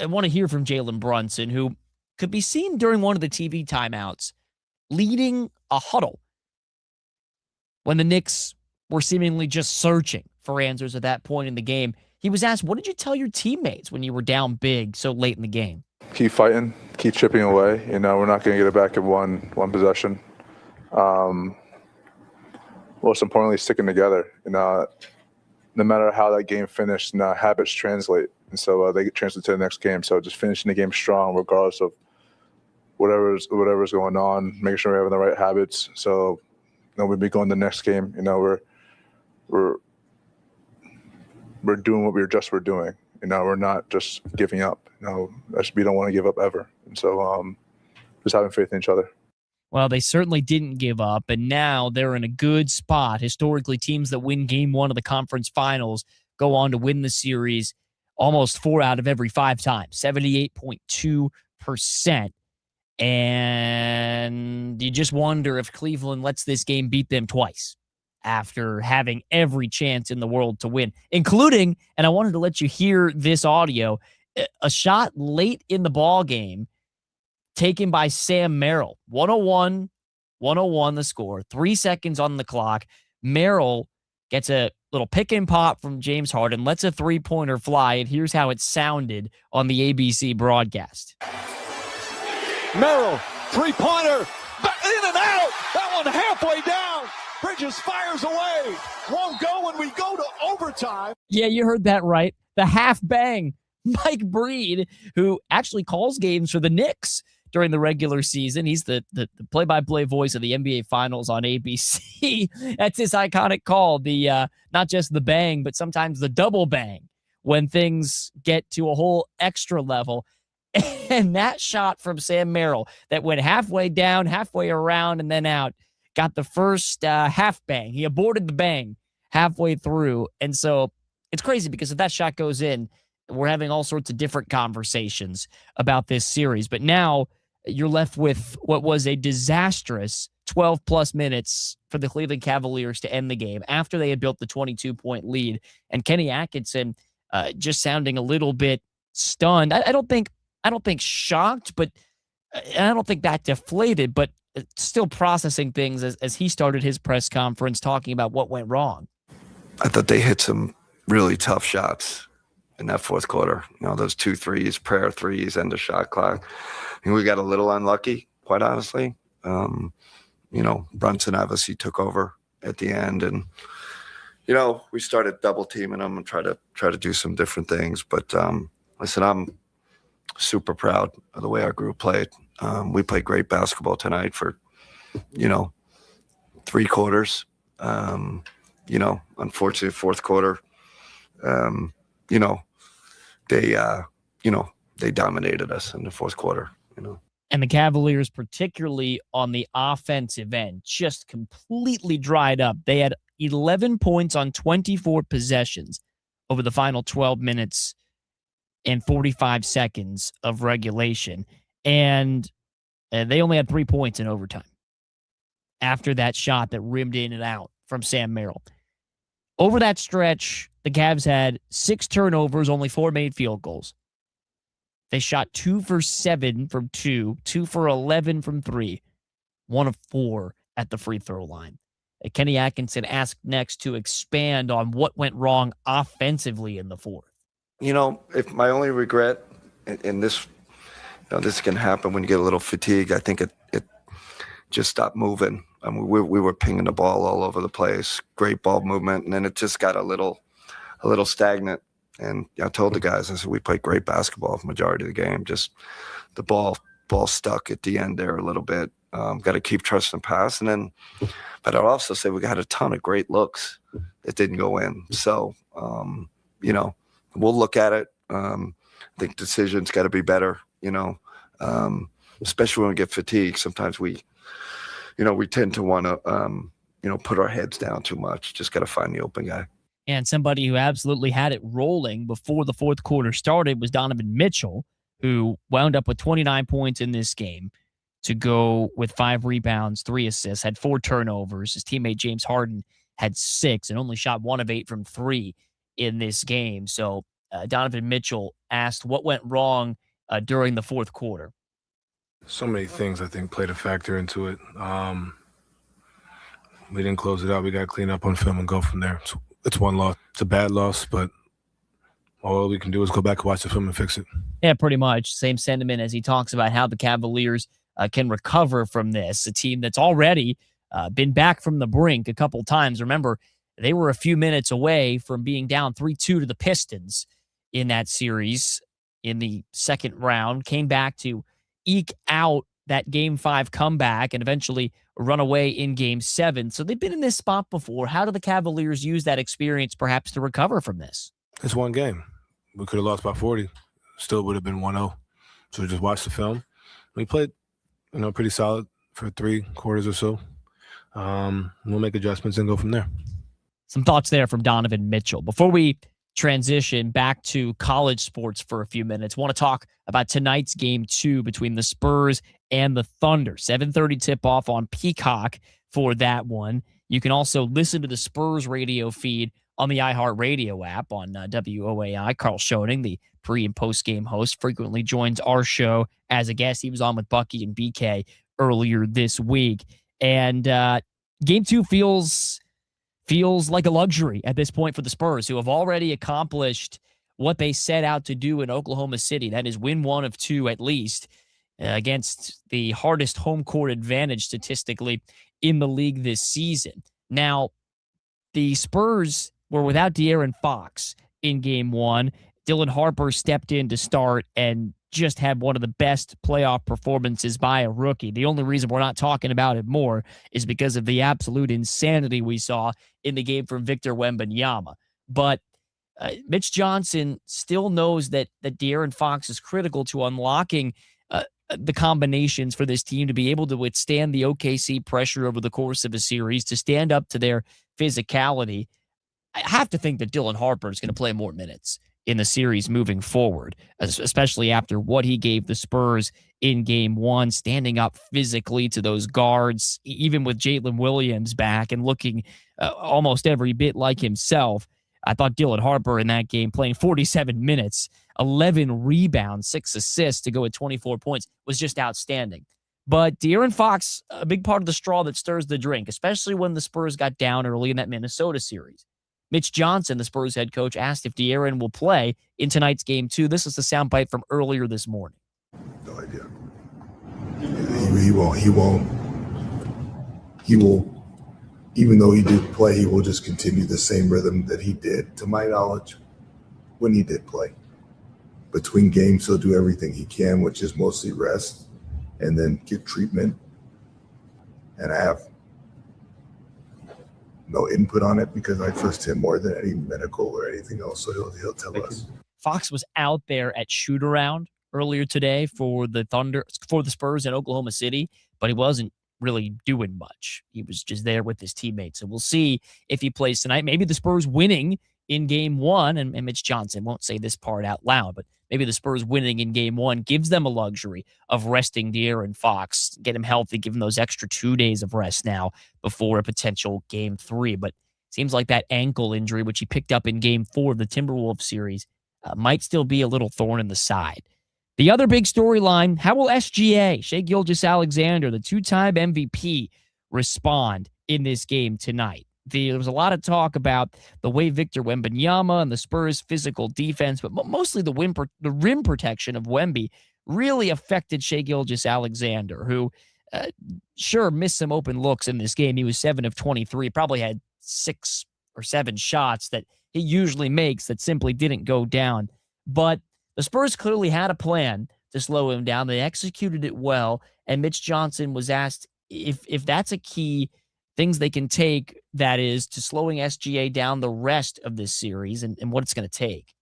I want to hear from Jalen Brunson, who could be seen during one of the TV timeouts leading a huddle when the Knicks were seemingly just searching for answers at that point in the game. He was asked, what did you tell your teammates when you were down big so late in the game? Keep fighting, keep chipping away. We're not going to get it back in one possession. Most importantly, sticking together. No matter how that game finished, habits translate. And so they get translated to the next game. So just finishing the game strong, regardless of whatever's going on, making sure we're having the right habits. So we'll be going to the next game. We're doing what we're doing. We're not just giving up. We don't want to give up ever. And so just having faith in each other. Well, they certainly didn't give up, and now they're in a good spot. Historically, teams that win game 1 of the conference finals go on to win the series almost 4 out of every 5 times, 78.2%. And you just wonder if Cleveland lets this game beat them twice after having every chance in the world to win, including, and I wanted to let you hear this audio, a shot late in the ball game taken by Sam Merrill. 101 the score, 3 seconds on the clock. Merrill gets a little pick and pop from James Harden, lets a 3-pointer fly, and here's how it sounded on the ABC broadcast. Merrill, 3-pointer, in and out. That one halfway down. Bridges fires away. Won't go when we go to overtime. Yeah, you heard that right. The half bang. Mike Breed, who actually calls games for the Knicks during the regular season. He's the play-by-play voice of the NBA Finals on ABC. That's his iconic call, the not just the bang, but sometimes the double bang when things get to a whole extra level. And that shot from Sam Merrill that went halfway down, halfway around, and then out, got the first half bang. He aborted the bang halfway through. And so it's crazy because if that shot goes in, we're having all sorts of different conversations about this series. But now you're left with what was a disastrous 12-plus minutes for the Cleveland Cavaliers to end the game after they had built the 22-point lead. And Kenny Atkinson just sounding a little bit stunned. I don't think shocked, but I don't think that deflated, but still processing things as he started his press conference talking about what went wrong. I thought they hit some really tough shots in that fourth quarter. Those 2 threes, prayer threes, end of shot clock. And we got a little unlucky, quite honestly. Brunson obviously took over at the end, and we started double teaming them and try to do some different things. But listen, I'm super proud of the way our group played. We played great basketball tonight for 3 quarters. Unfortunately, fourth quarter, they dominated us in the fourth quarter. And the Cavaliers, particularly on the offensive end, just completely dried up. They had 11 points on 24 possessions over the final 12 minutes and 45 seconds of regulation. And they only had 3 points in overtime after that shot that rimmed in and out from Sam Merrill. Over that stretch, the Cavs had 6 turnovers, only 4 made field goals. They shot 2 for 7 from 2, 2 for 11 from 3, 1 of 4 at the free throw line. Kenny Atkinson asked next to expand on what went wrong offensively in the fourth. If my only regret in this, this can happen when you get a little fatigued. I think it just stopped moving. I mean, we were pinging the ball all over the place, great ball movement, and then it just got a little stagnant. And I told the guys, I said, we played great basketball the majority of the game. Just the ball stuck at the end there a little bit. Got to keep trusting the pass. And then, but I'd also say we got a ton of great looks that didn't go in. So, we'll look at it. I think decisions got to be better, especially when we get fatigued. Sometimes we we tend to want to, put our heads down too much. Just got to find the open guy. And somebody who absolutely had it rolling before the fourth quarter started was Donovan Mitchell, who wound up with 29 points in this game to go with 5 rebounds, 3 assists, had 4 turnovers. His teammate James Harden had 6 and only shot 1 of 8 from 3 in this game. So Donovan Mitchell asked what went wrong during the fourth quarter. So many things, I think, played a factor into it. We didn't close it out. We got to clean up on film and go from there. It's one loss. It's a bad loss, but all we can do is go back and watch the film and fix it. Yeah, pretty much. Same sentiment as he talks about how the Cavaliers can recover from this. A team that's already been back from the brink a couple times. Remember, they were a few minutes away from being down 3-2 to the Pistons in that series in the second round. Came back to eke out that Game 5 comeback and eventually run away in Game 7. So they've been in this spot before. How do the Cavaliers use that experience perhaps to recover from this? It's one game. We could have lost by 40. Still would have been 1-0. So we just watched the film. We played, pretty solid for 3 quarters or so. We'll make adjustments and go from there. Some thoughts there from Donovan Mitchell. Before we transition back to college sports for a few minutes, want to talk about tonight's Game 2 between the Spurs and the Thunder. 7:30 tip-off on Peacock for that one. You can also listen to the Spurs radio feed on the iHeartRadio app on WOAI. Carl Schoening, the pre- and post-game host, frequently joins our show as a guest. He was on with Bucky and BK earlier this week. And Game 2 feels like a luxury at this point for the Spurs, who have already accomplished what they set out to do in Oklahoma City. That is win 1 of 2 at least against the hardest home court advantage statistically in the league this season. Now, the Spurs were without De'Aaron Fox in Game 1. Dylan Harper stepped in to start and just had one of the best playoff performances by a rookie. The only reason we're not talking about it more is because of the absolute insanity we saw in the game from Victor Wembanyama. But Mitch Johnson still knows that De'Aaron Fox is critical to unlocking the combinations for this team to be able to withstand the OKC pressure over the course of a series, to stand up to their physicality. I have to think that Dylan Harper is going to play more minutes in the series moving forward, especially after what he gave the Spurs in Game 1, standing up physically to those guards, even with Jalen Williams back and looking almost every bit like himself. I thought Dylan Harper in that game, playing 47 minutes, 11 rebounds, 6 assists to go at 24 points, was just outstanding. But De'Aaron Fox, a big part of the straw that stirs the drink, especially when the Spurs got down early in that Minnesota series. Mitch Johnson, the Spurs head coach, asked if De'Aaron will play in tonight's Game 2. This is the soundbite from earlier this morning. No idea. He won't. He will, even though he did play, he will just continue the same rhythm that he did, to my knowledge, when he did play. Between games, he'll do everything he can, which is mostly rest, and then get treatment. And I have no input on it because I trust him more than any medical or anything else, so he'll tell us. Fox was out there at shoot-around earlier today for the Spurs in Oklahoma City, but he wasn't really doing much. He was just there with his teammates. So we'll see if he plays tonight. Maybe the Spurs winning in Game 1, and Mitch Johnson won't say this part out loud, but maybe the Spurs winning in Game 1 gives them a luxury of resting De'Aaron Fox, get him healthy, give him those extra 2 days of rest now before a potential Game 3. But it seems like that ankle injury, which he picked up in Game 4 of the Timberwolves series, might still be a little thorn in the side. The other big storyline, how will SGA, Shai Gilgeous-Alexander, the 2-time MVP, respond in this game tonight? There was a lot of talk about the way Victor Wembanyama and the Spurs' physical defense, but mostly the rim protection of Wemby really affected Shai Gilgeous-Alexander, who sure missed some open looks in this game. He was 7 of 23, probably had 6 or 7 shots that he usually makes that simply didn't go down. But the Spurs clearly had a plan to slow him down. They executed it well, and Mitch Johnson was asked if that's a key things they can take, that is, to slowing SGA down the rest of this series and what it's going to take.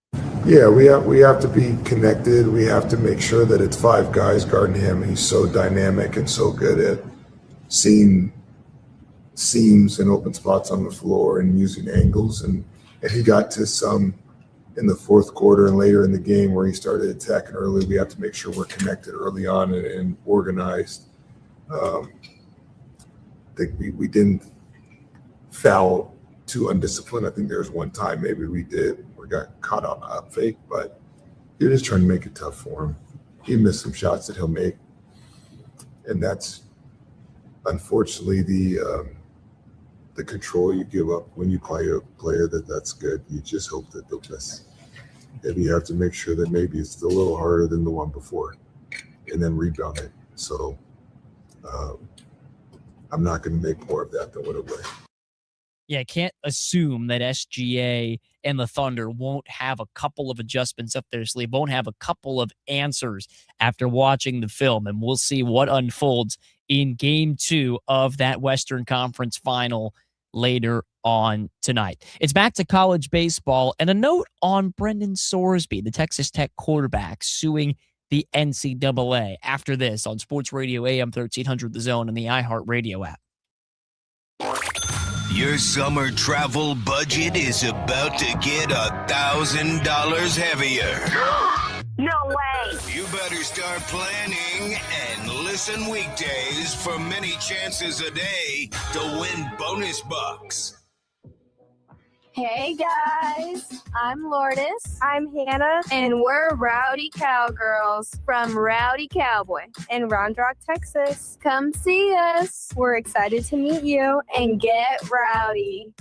Yeah, we have to be connected. We have to make sure that it's 5 guys guarding him. He's so dynamic and so good at seeing seams and open spots on the floor and using angles. And he got to some in the fourth quarter and later in the game where he started attacking early. We have to make sure we're connected early on and organized. I think we didn't foul too undisciplined. I think there was one time maybe we got caught on a fake, but you're just trying to make it tough for him. He missed some shots that he'll make, and that's unfortunately the control you give up when you play a player that's good. You just hope that they'll miss. And you have to make sure that maybe it's a little harder than the one before, and then rebound it. So I'm not going to make more of that than what it was. Yeah, can't assume that SGA and the Thunder won't have a couple of adjustments up their sleeve, won't have a couple of answers after watching the film, and we'll see what unfolds in Game 2 of that Western Conference Final later on tonight. It's back to college baseball, and a note on Brendan Sorsby, the Texas Tech quarterback, suing the NCAA. After this on Sports Radio AM 1300 The Zone and the iHeartRadio app. Your summer travel budget is about to get $1,000 heavier. No way. You better start planning and listen weekdays for many chances a day to win bonus bucks. Hey guys, I'm Lourdes. I'm Hannah. And we're Rowdy Cowgirls from Rowdy Cowboy in Round Rock, Texas. Come see us. We're excited to meet you and get rowdy.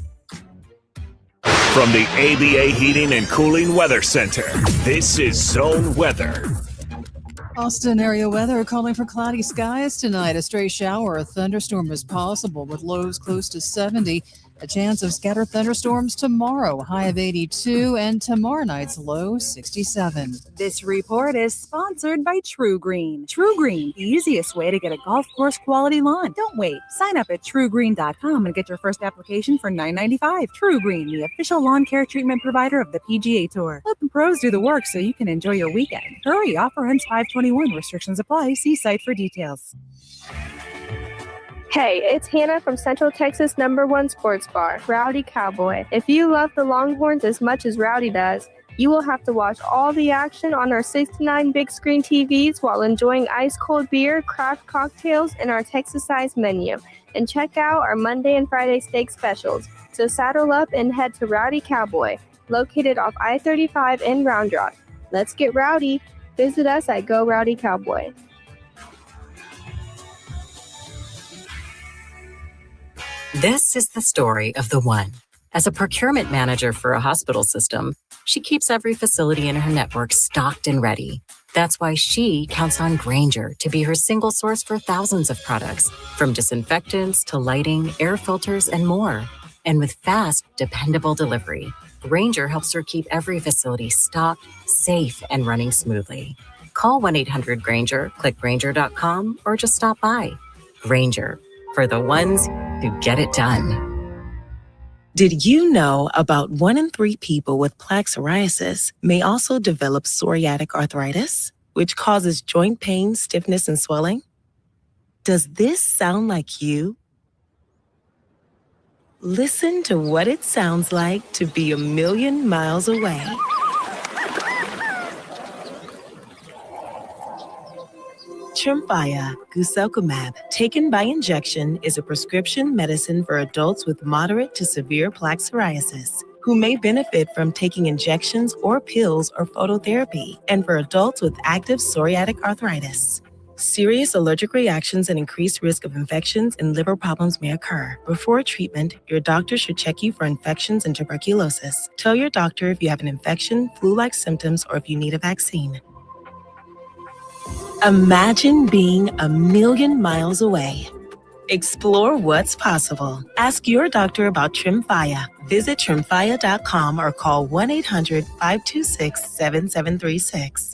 From the ABA Heating and Cooling Weather Center, this is Zone Weather. Austin area weather calling for cloudy skies tonight. A stray shower or thunderstorm is possible with lows close to 70. A chance of scattered thunderstorms tomorrow, high of 82, and tomorrow night's low 67. This report is sponsored by True Green. True Green, the easiest way to get a golf course quality lawn. Don't wait. Sign up at truegreen.com and get your first application for $9.95. True Green, the official lawn care treatment provider of the PGA Tour. Let the pros do the work so you can enjoy your weekend. Hurry, offer ends 5/21. Restrictions apply. See site for details. Hey, it's Hannah from Central Texas #1 sports bar, Rowdy Cowboy. If you love the Longhorns as much as Rowdy does, you will have to watch all the action on our 69 big screen TVs while enjoying ice cold beer, craft cocktails, and our Texas-sized menu. And check out our Monday and Friday steak specials. So saddle up and head to Rowdy Cowboy, located off I-35 in Round Rock. Let's get rowdy. Visit us at Go Rowdy Cowboy. This is the story of the one. As a procurement manager for a hospital system, she keeps every facility in her network stocked and ready. That's why she counts on Grainger to be her single source for thousands of products, from disinfectants to lighting, air filters, and more. And with fast, dependable delivery, Grainger helps her keep every facility stocked, safe, and running smoothly. Call 1-800-GRAINGER, click Grainger.com, or just stop by. Grainger, for the ones who get it done. Did you know about 1 in 3 people with plaque psoriasis may also develop psoriatic arthritis, which causes joint pain, stiffness, and swelling? Does this sound like you? Listen to what it sounds like to be a million miles away. Tremfya guselkumab, taken by injection, is a prescription medicine for adults with moderate to severe plaque psoriasis who may benefit from taking injections or pills or phototherapy, and for adults with active psoriatic arthritis. Serious allergic reactions and increased risk of infections and liver problems may occur. Before treatment, your doctor should check you for infections and tuberculosis. Tell your doctor if you have an infection, flu-like symptoms, or if you need a vaccine. Imagine being a million miles away. Explore what's possible. Ask your doctor about Tremfya. Visit Tremfya.com or call 1-800-526-7736.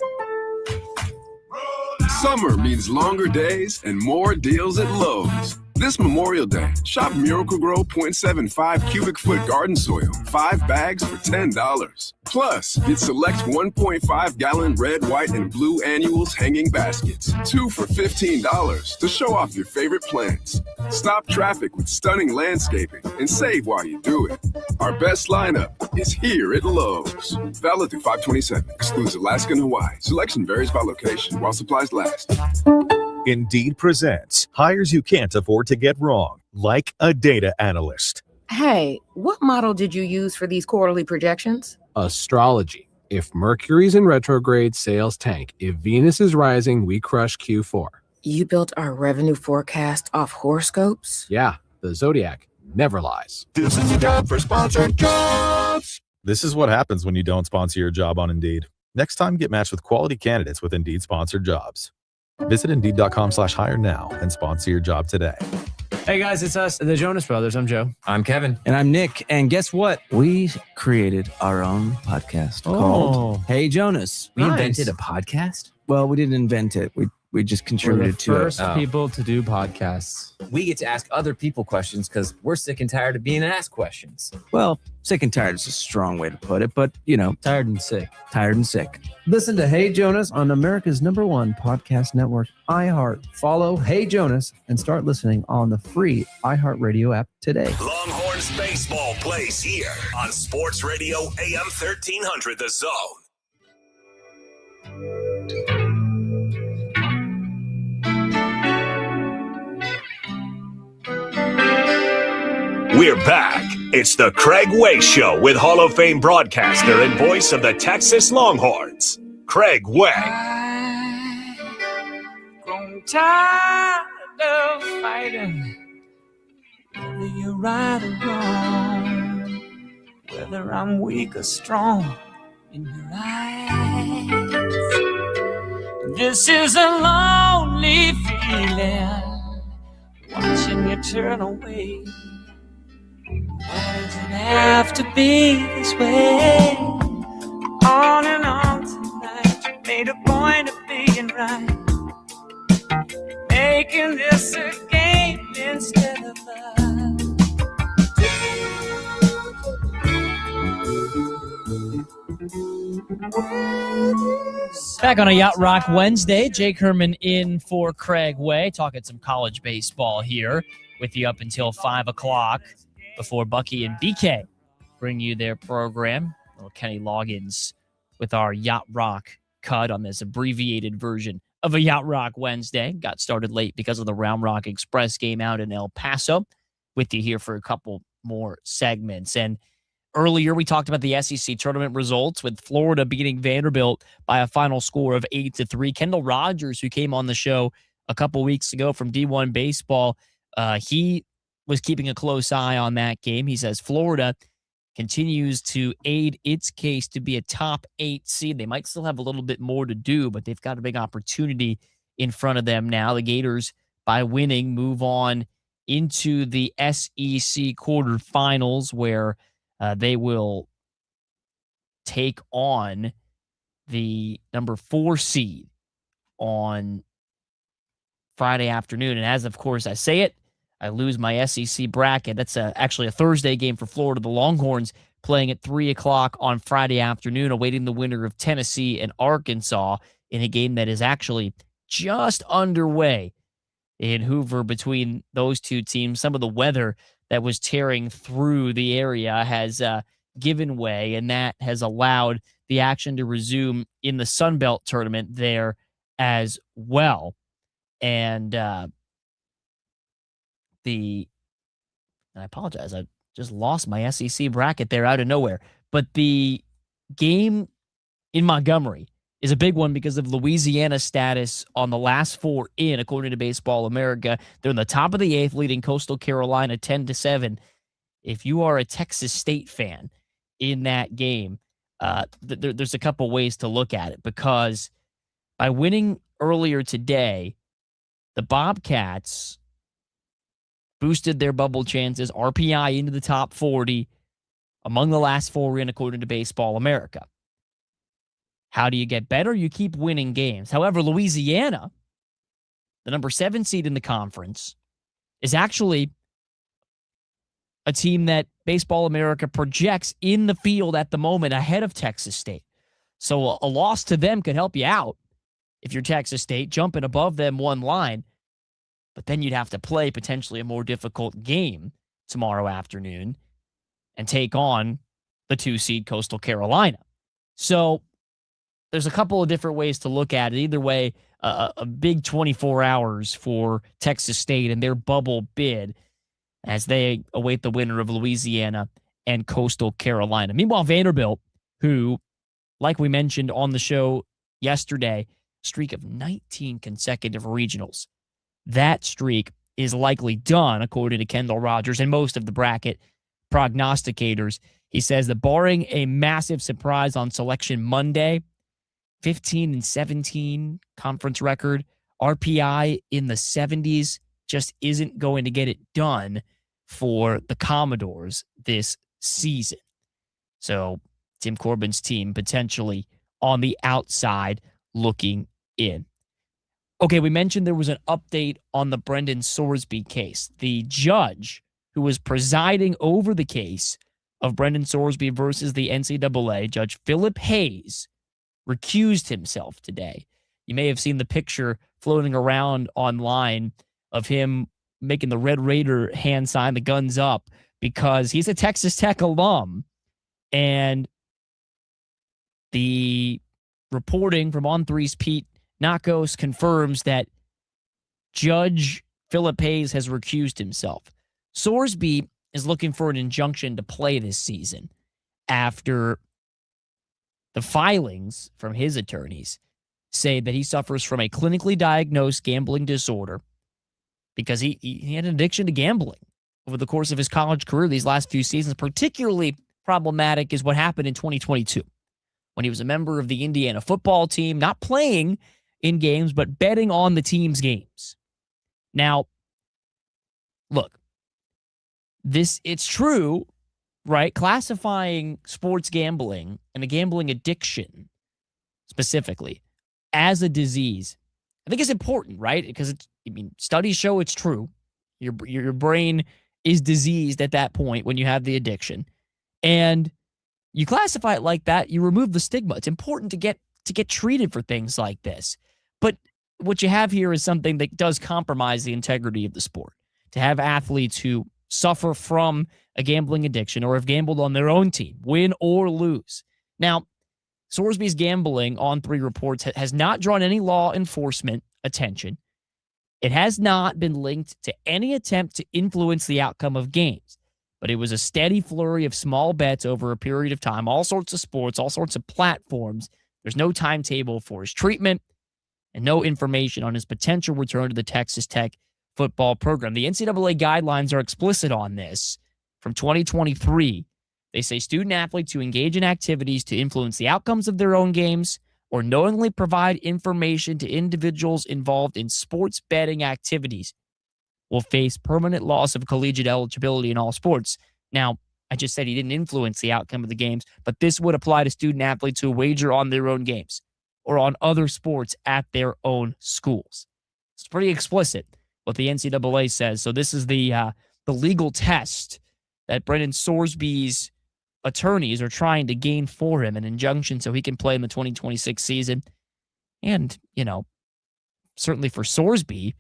Summer means longer days and more deals at Lowe's. This Memorial Day, shop Miracle-Gro 0.75 cubic foot garden soil, 5 bags for $10. Plus, get select 1.5 gallon red, white, and blue annuals hanging baskets, 2 for $15 to show off your favorite plants. Stop traffic with stunning landscaping and save while you do it. Our best lineup is here at Lowe's. Valid through 5/27, excludes Alaska and Hawaii. Selection varies by location while supplies last. Indeed presents hires you can't afford to get wrong, like a data analyst. Hey, what model did you use for these quarterly projections? Astrology. If Mercury's in retrograde, sales tank. If Venus is rising, we crush Q4. You built our revenue forecast off horoscopes? Yeah, the zodiac never lies. This is the job for sponsored jobs. This is what happens when you don't sponsor your job on Indeed. Next time, get matched with quality candidates with Indeed sponsored jobs. Visit Indeed.com/hire now and sponsor your job today. Hey guys, it's us, the Jonas Brothers. I'm Joe. I'm Kevin. And I'm Nick. And guess what? We created our own podcast called Hey Jonas. We invented a podcast? Well, we didn't invent it. We just contributed to it. We're the first people to do podcasts. We get to ask other people questions because we're sick and tired of being asked questions. Well, sick and tired is a strong way to put it, but you know, Tired and sick. tired and sick. Listen to Hey Jonas on America's #1 podcast network, iHeart. Follow Hey Jonas and start listening on the free iHeartRadio app today. Longhorns baseball plays here on Sports Radio AM 1300 The Zone. We're back. It's the Craig Way Show with Hall of Fame broadcaster and voice of the Texas Longhorns, Craig Way. Grown tired of fighting, whether you're right or wrong, whether I'm weak or strong in your eyes. This is a lonely feeling, watching you turn away. Why does it have to be this way? On and on tonight, you made a point of being right, making this a game instead of Back on a Yacht Rock Wednesday, Jake Herman in for Craig Way, talking some college baseball here with you up until 5 o'clock before Bucky and BK bring you their program. Little Kenny Loggins with our Yacht Rock cut on this abbreviated version of a Yacht Rock Wednesday. Got started late because of the Round Rock Express game out in El Paso. With you here for a couple more segments. And earlier, we talked about the SEC tournament results with Florida beating Vanderbilt by a final score of 8-3. Kendall Rogers, who came on the show a couple weeks ago from D1 Baseball, he was keeping a close eye on that game. He says Florida continues to aid its case to be a top 8 seed. They might still have a little bit more to do, but they've got a big opportunity in front of them now. The Gators, by winning, move on into the SEC quarterfinals, where they will take on the number 4 seed on Friday afternoon. And as, of course, I say it, I lose my SEC bracket. That's actually a Thursday game for Florida. The Longhorns playing at 3 o'clock on Friday afternoon, awaiting the winner of Tennessee and Arkansas in a game that is actually just underway in Hoover between those two teams. Some of the weather that was tearing through the area has given way, and that has allowed the action to resume in the Sun Belt tournament there as well. And I apologize, I just lost my SEC bracket there out of nowhere. But the game in Montgomery is a big one because of Louisiana's status on the last 4 in, according to Baseball America. They're in the top of the 8th, leading Coastal Carolina 10-7. If you are a Texas State fan in that game, there's a couple ways to look at it, because by winning earlier today, the Bobcats boosted their bubble chances, RPI into the top 40, among the last 4 in, according to Baseball America. How do you get better? You keep winning games. However, Louisiana, the number 7 seed in the conference, is actually a team that Baseball America projects in the field at the moment ahead of Texas State. So a loss to them could help you out if you're Texas State, jumping above them one line. But then you'd have to play potentially a more difficult game tomorrow afternoon and take on the 2-seed Coastal Carolina. So there's a couple of different ways to look at it. Either way, a big 24 hours for Texas State and their bubble bid as they await the winner of Louisiana and Coastal Carolina. Meanwhile, Vanderbilt, who, like we mentioned on the show yesterday, streak of 19 consecutive regionals. That streak is likely done, according to Kendall Rogers and most of the bracket prognosticators. He says that barring a massive surprise on Selection Monday, 15-17 conference record, RPI in the 70s, just isn't going to get it done for the Commodores this season. So Tim Corbin's team potentially on the outside looking in. Okay, we mentioned there was an update on the Brendan Sorsby case. The judge who was presiding over the case of Brendan Sorsby versus the NCAA, Judge Philip Hayes, recused himself today. You may have seen the picture floating around online of him making the Red Raider hand sign, the guns up, because he's a Texas Tech alum. And the reporting from On3's Pete Nakos confirms that Judge Philip Hayes has recused himself. Sorsby is looking for an injunction to play this season after the filings from his attorneys say that he suffers from a clinically diagnosed gambling disorder because he had an addiction to gambling over the course of his college career these last few seasons. Particularly problematic is what happened in 2022 when he was a member of the Indiana football team, not playing in games, but betting on the team's games. Now, look, it's true, right? Classifying sports gambling and a gambling addiction specifically as a disease, I think is important, right? Because studies show it's true. Your brain is diseased at that point when you have the addiction. And you classify it like that, you remove the stigma. It's important to get treated for things like this. But what you have here is something that does compromise the integrity of the sport. To have athletes who suffer from a gambling addiction or have gambled on their own team, win or lose. Now, Sorsby's gambling on 3 reports has not drawn any law enforcement attention. It has not been linked to any attempt to influence the outcome of games. But it was a steady flurry of small bets over a period of time, all sorts of sports, all sorts of platforms. There's no timetable for his treatment and no information on his potential return to the Texas Tech football program. The NCAA guidelines are explicit on this from 2023. They say student athletes who engage in activities to influence the outcomes of their own games or knowingly provide information to individuals involved in sports betting activities will face permanent loss of collegiate eligibility in all sports. Now, I just said he didn't influence the outcome of the games, but this would apply to student athletes who wager on their own games or on other sports at their own schools. It's pretty explicit what the NCAA says. So this is the legal test that Brendan Sorsby's attorneys are trying to gain for him, an injunction so he can play in the 2026 season. And, certainly for Sorsby,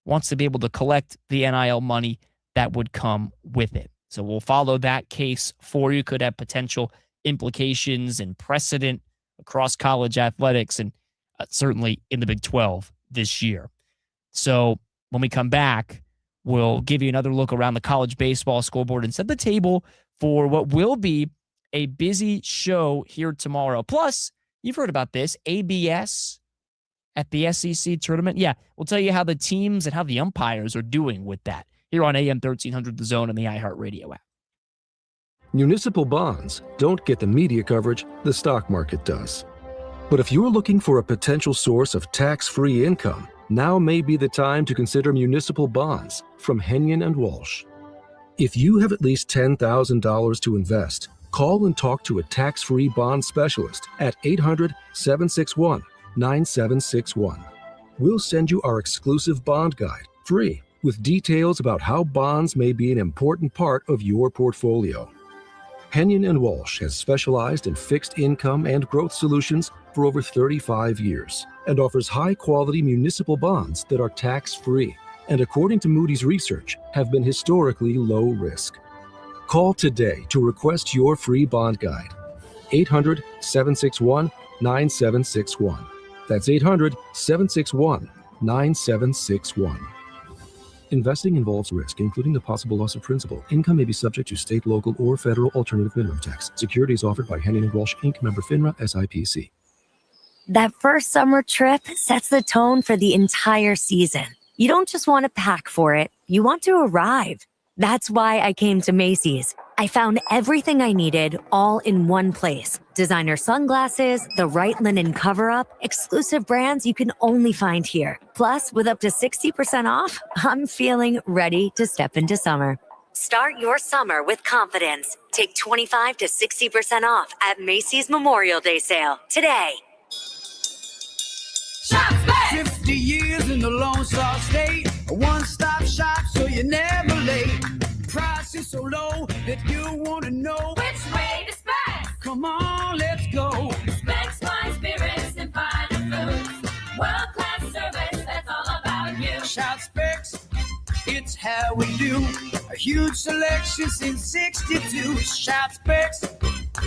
wants to be able to collect the NIL money that would come with it. So we'll follow that case for you. Could have potential implications and precedent across college athletics and certainly in the Big 12 this year. So when we come back, we'll give you another look around the college baseball scoreboard and set the table for what will be a busy show here tomorrow. Plus, you've heard about this, ABS at the SEC tournament. Yeah, we'll tell you how the teams and how the umpires are doing with that here on AM 1300 The Zone and the iHeartRadio app. Municipal bonds don't get the media coverage the stock market does. But if you're looking for a potential source of tax-free income, now may be the time to consider municipal bonds from Henyon & Walsh. If you have at least $10,000 to invest, call and talk to a tax-free bond specialist at 800-761-9761. We'll send you our exclusive bond guide, free, with details about how bonds may be an important part of your portfolio. Henyon & Walsh has specialized in fixed income and growth solutions for over 35 years and offers high-quality municipal bonds that are tax-free and, according to Moody's research, have been historically low risk. Call today to request your free bond guide. 800-761-9761. That's 800-761-9761. Investing involves risk, including the possible loss of principal. Income may be subject to state, local, or federal alternative minimum tax. Securities offered by Henning & Walsh, Inc., member FINRA, SIPC. That first summer trip sets the tone for the entire season. You don't just want to pack for it, you want to arrive. That's why I came to Macy's. I found everything I needed all in one place. Designer sunglasses, the right linen cover-up, exclusive brands you can only find here. Plus, with up to 60% off, I'm feeling ready to step into summer. Start your summer with confidence. Take 25 to 60% off at Macy's Memorial Day sale today. Shop's back! 50 years in the Lone Star State. A one-stop shop so you're never late. Price is so low that you want to know which way to Specs. Come on, let's go. Specs, fine spirits, and fine foods. World-class service, that's all about you. Shop Specs, it's how we do. A huge selection since 62. Shop Specs,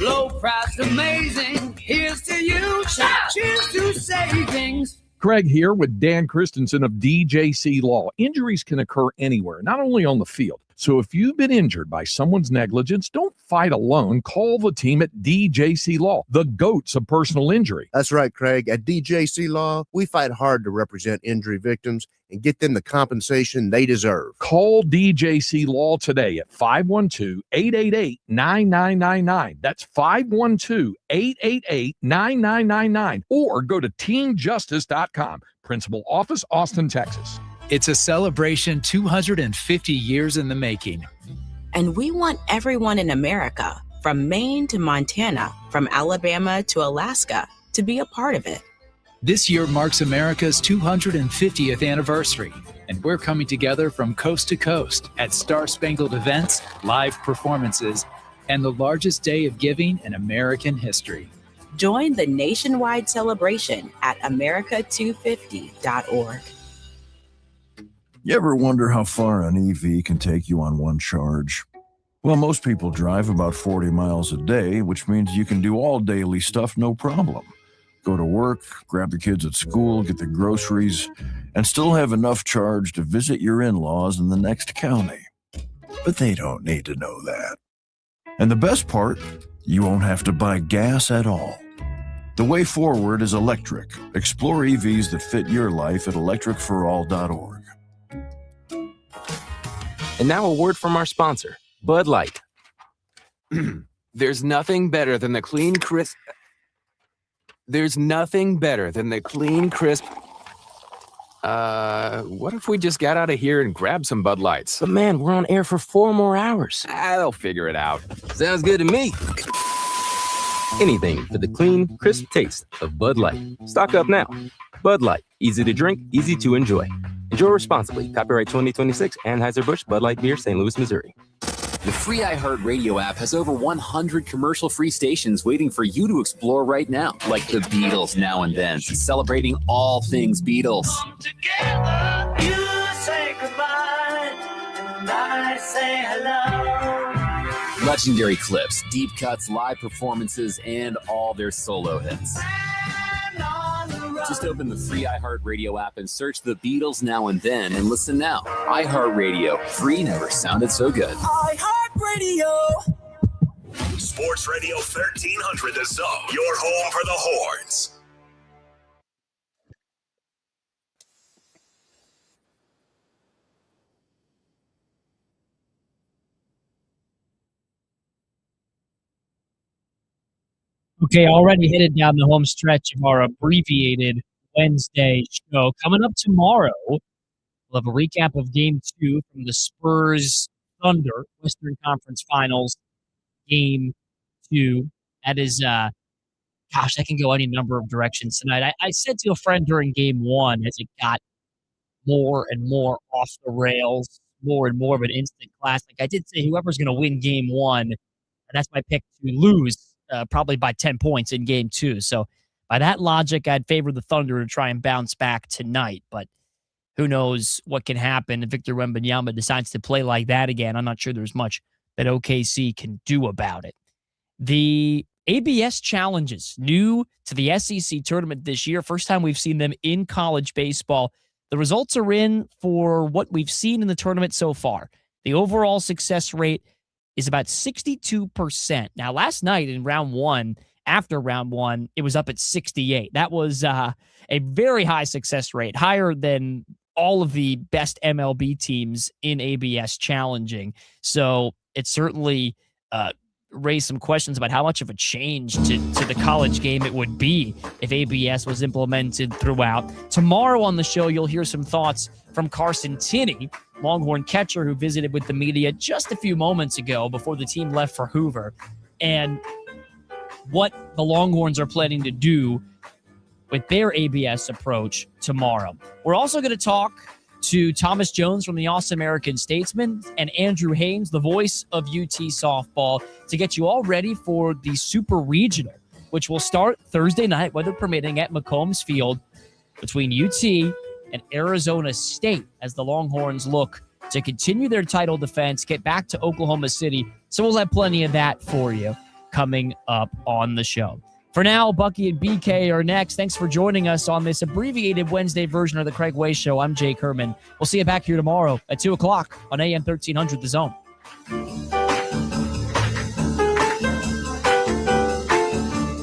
low price, amazing. Here's to you. Shop. Cheers to savings. Craig here with Dan Christensen of DJC Law. Injuries can occur anywhere, not only on the field. So if you've been injured by someone's negligence, don't fight alone. Call the team at DJC Law, the GOATs of personal injury. That's right, Craig. At DJC Law, we fight hard to represent injury victims and get them the compensation they deserve. Call DJC Law today at 512-888-9999. That's 512-888-9999. Or go to teamjustice.com. Principal Office, Austin, Texas. It's a celebration 250 years in the making. And we want everyone in America, from Maine to Montana, from Alabama to Alaska, to be a part of it. This year marks America's 250th anniversary, and we're coming together from coast to coast at Star-Spangled events, live performances, and the largest day of giving in American history. Join the nationwide celebration at america250.org. You ever wonder how far an EV can take you on one charge? Well, most people drive about 40 miles a day, which means you can do all daily stuff no problem. Go to work, grab the kids at school, get the groceries, and still have enough charge to visit your in-laws in the next county. But they don't need to know that. And the best part, you won't have to buy gas at all. The way forward is electric. Explore EVs that fit your life at electricforall.org. And now a word from our sponsor, Bud Light. There's nothing better than the clean, crisp... There's nothing better than the clean, crisp... what if we just got out of here and grabbed some Bud Lights? But man, we're on air for 4 more hours. They'll figure it out. Sounds good to me. Anything for the clean, crisp taste of Bud Light. Stock up now. Bud Light. Easy to drink, easy to enjoy. Enjoy responsibly. Copyright 2026, Anheuser-Busch, Bud Light Beer, St. Louis, Missouri. The free iHeartRadio app has over 100 commercial-free stations waiting for you to explore right now, like the Beatles Now and Then, celebrating all things Beatles. Together, you say goodbye, and I say hello. Legendary clips, deep cuts, live performances, and all their solo hits. Just open the free iHeartRadio app and search the Beatles Now and Then and listen now. iHeartRadio. Free never sounded so good. iHeartRadio. Sports Radio 1300 The Zone. Your home for the Horns. Okay, already headed down the home stretch of our abbreviated Wednesday show. Coming up tomorrow, we'll have a recap of Game 2 from the Spurs Thunder Western Conference Finals Game 2. That is, that can go any number of directions tonight. I said to a friend during Game 1 as it got more and more off the rails, more and more of an instant classic. I did say whoever's going to win game one, and that's my pick to lose probably by 10 points in game two. So by that logic, I'd favor the Thunder to try and bounce back tonight. But who knows what can happen if Victor Wembanyama decides to play like that again. I'm not sure there's much that OKC can do about it. The ABS challenges, new to the SEC tournament this year. First time we've seen them in college baseball. The results are in for what we've seen in the tournament so far. The overall success rate is about 62%. Now, last night in round one, after round one, it was up at 68. That was a very high success rate, higher than all of the best MLB teams in ABS challenging. So it certainly raised some questions about how much of a change to the college game it would be if ABS was implemented throughout. Tomorrow on the show, you'll hear some thoughts from Carson Tinney, Longhorn catcher who visited with the media just a few moments ago before the team left for Hoover, and what the Longhorns are planning to do with their ABS approach tomorrow. We're also going to talk to Thomas Jones from the Awesome American Statesman and Andrew Haynes, the voice of UT softball, to get you all ready for the Super Regional, which will start Thursday night, weather permitting, at McCombs Field between UT and Arizona State as the Longhorns look to continue their title defense, get back to Oklahoma City. So we'll have plenty of that for you coming up on the show. For now, Bucky and BK are next. Thanks for joining us on this abbreviated Wednesday version of the Craig Way Show. I'm Jake Herman. We'll see you back here tomorrow at 2 o'clock on AM 1300 The Zone.